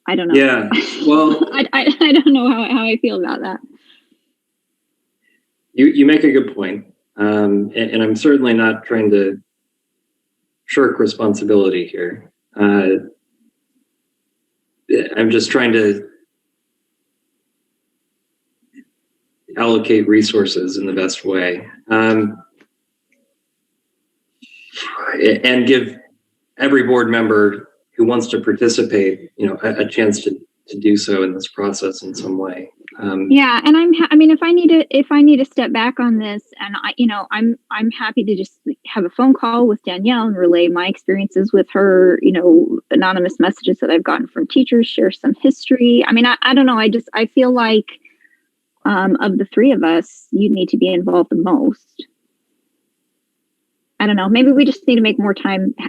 I don't know. Yeah, well, I don't know how I feel about that. You make a good point. And I'm certainly not trying to shirk responsibility here. I'm just trying to allocate resources in the best way. And give every board member who wants to participate, a chance to do so in this process in some way. Yeah, and if I need to step back on this, and I'm happy to just have a phone call with Danielle and relay my experiences with her, anonymous messages that I've gotten from teachers, share some history. I don't know. I feel like of the three of us, you need to be involved the most. I don't know. Maybe we just need to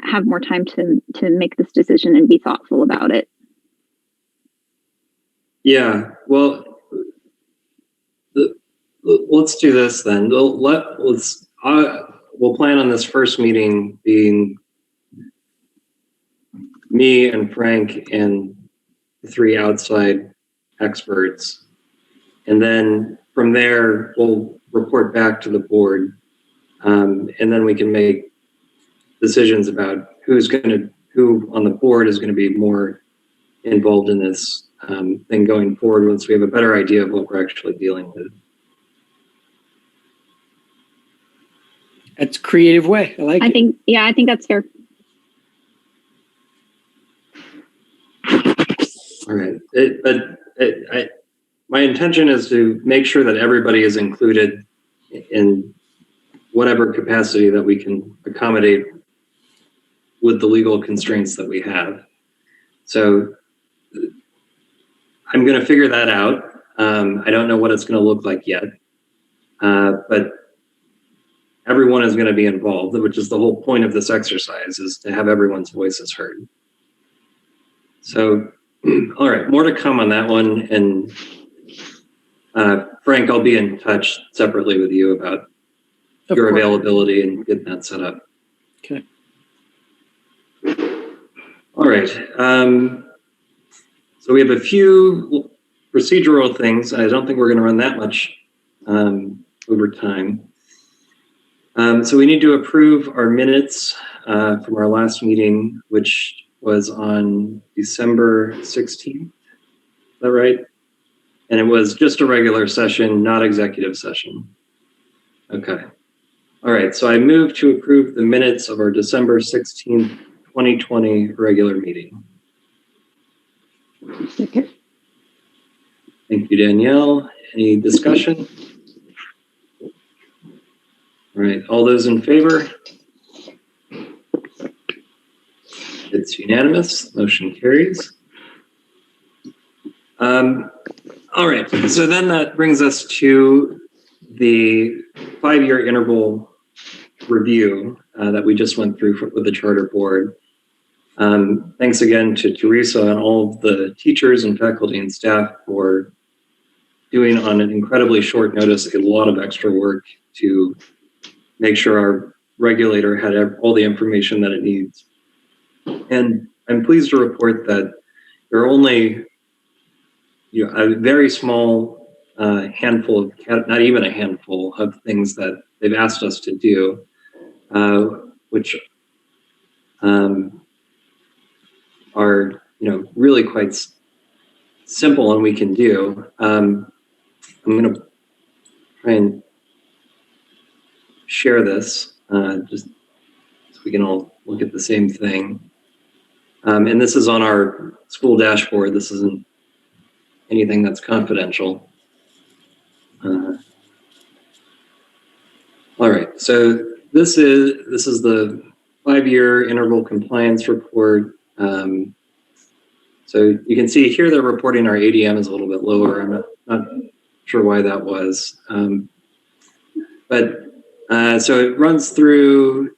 have more time to make this decision and be thoughtful about it. Yeah. Well, let's do this then. We'll plan on this first meeting being me and Frank and the three outside experts, and then from there we'll report back to the board. And then we can make decisions about who on the board is going to be more involved in this thing going forward once we have a better idea of what we're actually dealing with. That's a creative way. I think that's fair. All right. My intention is to make sure that everybody is included in whatever capacity that we can accommodate with the legal constraints that we have. So I'm going to figure that out. I don't know what it's going to look like yet, but everyone is going to be involved, which is the whole point of this exercise, is to have everyone's voices heard. So, all right, more to come on that one. And Frank, I'll be in touch separately with you about your availability and getting that set up. Okay. All right. So we have a few procedural things. I don't think we're going to run that much over time. So we need to approve our minutes from our last meeting, which was on December 16th. Is that right? And it was just a regular session, not executive session. Okay. All right. So I move to approve the minutes of our December 16th, 2020 regular meeting. Second. Thank you, Danielle. Any discussion? All right. All those in favor? It's unanimous. Motion carries. All right. So then that brings us to the 5-year interval review that we just went through with the charter board. Thanks again to Teresa and all of the teachers and faculty and staff for doing on an incredibly short notice a lot of extra work to make sure our regulator had all the information that it needs. And I'm pleased to report that there are only a very small handful of, not even a handful of things that they've asked us to do, which are really quite simple and we can do. I'm going to try and share this just so we can all look at the same thing. And this is on our school dashboard. This isn't anything that's confidential. All right, so this is the 5-year interval compliance report. So you can see here they're reporting our ADM is a little bit lower. I'm not sure why that was. So it runs through,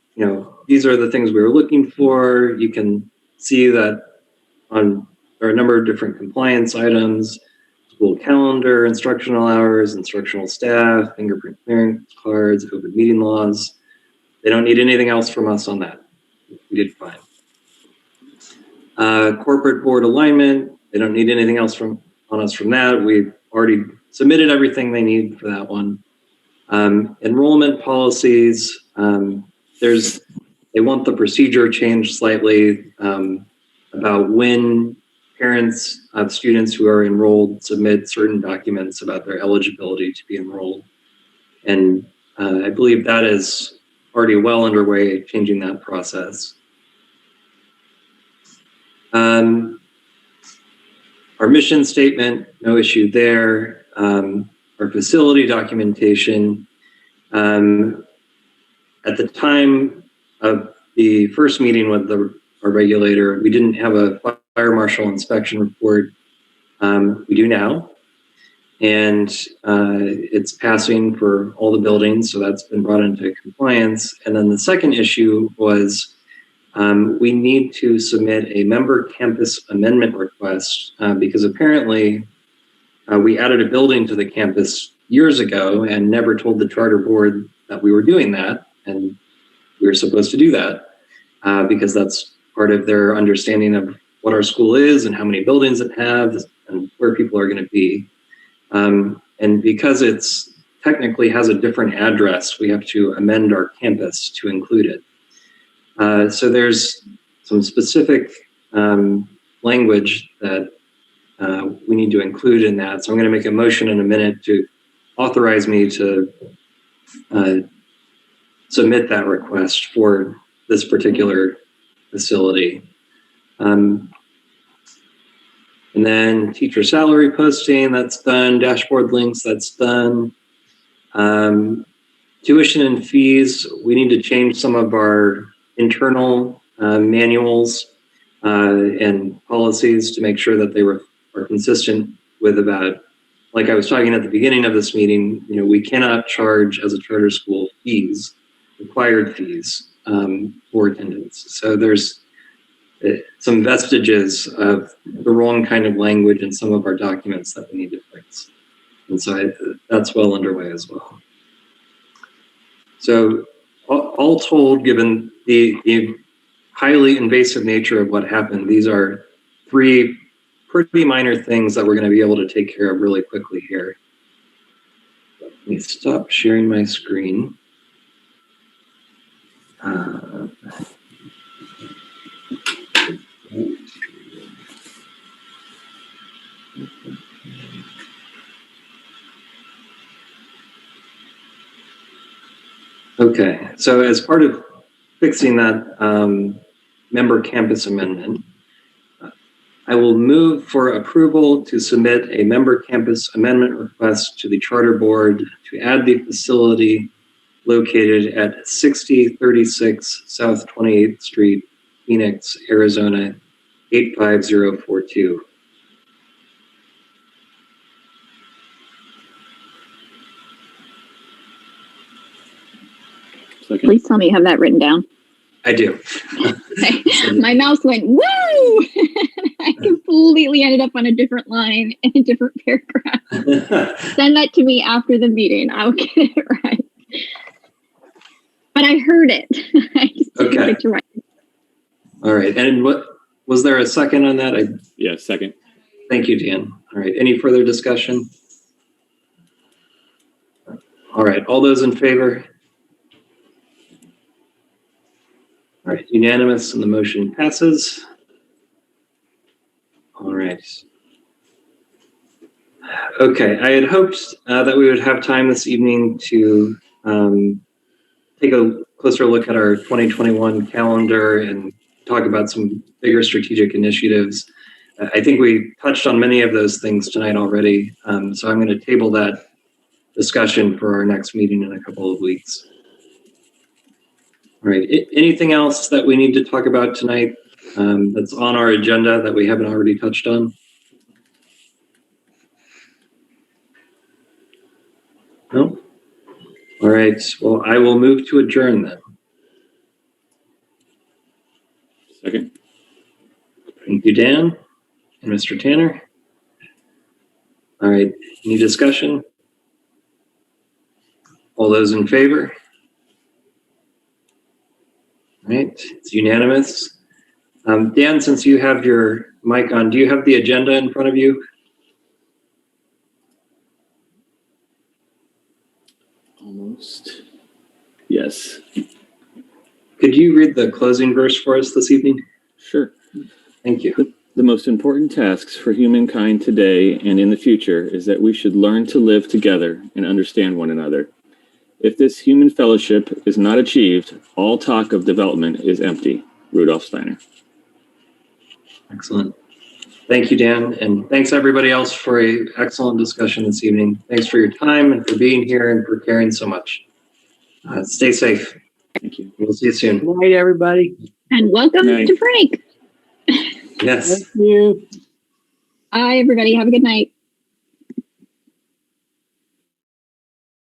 these are the things we were looking for. You can see that there are a number of different compliance items: school calendar, instructional hours, instructional staff, fingerprint clearance cards, open meeting laws. They don't need anything else from us on that. We did fine. Corporate board alignment, they don't need anything else on us from that. We've already submitted everything they need for that one. Enrollment policies, they want the procedure changed slightly about when parents of students who are enrolled submit certain documents about their eligibility to be enrolled. And I believe that is already well underway, changing that process. Our mission statement, no issue there. Our facility documentation. At the time of the first meeting with our regulator, we didn't have a fire marshal inspection report. We do now. And it's passing for all the buildings, so that's been brought into compliance. And then the second issue was we need to submit a member campus amendment request because apparently we added a building to the campus years ago and never told the charter board that we were doing that. And we were supposed to do that because that's part of their understanding of what our school is and how many buildings it has and where people are going to be. And because it's technically has a different address, we have to amend our campus to include it. So there's some specific language that we need to include in that. So I'm going to make a motion in a minute to authorize me to submit that request for this particular facility. And then teacher salary posting, that's done. Dashboard links, that's done. Tuition and fees, we need to change some of our internal manuals and policies to make sure that they are are consistent with about, like I was talking at the beginning of this meeting, we cannot charge as a charter school fees, required fees for attendance. So there's some vestiges of the wrong kind of language in some of our documents that we need to fix. And so that's well underway as well. So all told, given the highly invasive nature of what happened, these are 3 pretty minor things that we're going to be able to take care of really quickly here. Let me stop sharing my screen. Okay, so as part of fixing that member campus amendment, I will move for approval to submit a member campus amendment request to the charter board to add the facility located at 6036 South 28th Street, Phoenix, Arizona, 85042. Second. Please tell me you have that written down. I do. My mouse went, woo! I completely ended up on a different line in a different paragraph. Send that to me after the meeting. I'll get it right. But I heard it. I just didn't Okay. get you right. All right, and what was there a second on that? Yeah, second. Thank you, Dan. All right, any further discussion? All right, all those in favor? All right, unanimous and the motion passes. All right. Okay, I had hoped that we would have time this evening to take a closer look at our 2021 calendar and talk about some bigger strategic initiatives. I think we touched on many of those things tonight already, so I'm going to table that discussion for our next meeting in a couple of weeks. All right, anything else that we need to talk about tonight that's on our agenda that we haven't already touched on? No? All right, well, I will move to adjourn then. Second. Thank you, Dan and Mr. Tanner. All right, any discussion? All those in favor? All right, it's unanimous. Dan, since you have your mic on, do you have the agenda in front of you? Almost. Yes. Could you read the closing verse for us this evening? Sure. Thank you. The most important tasks for humankind today and in the future is that we should learn to live together and understand one another. If this human fellowship is not achieved, all talk of development is empty. Rudolf Steiner. Excellent. Thank you, Dan. And thanks everybody else for an excellent discussion this evening. Thanks for your time and for being here and for caring so much. Stay safe. Thank you. We'll see you soon. Good night, everybody. And welcome Night. to Frank. Yes. Thank you. Bye, everybody. Have a good night.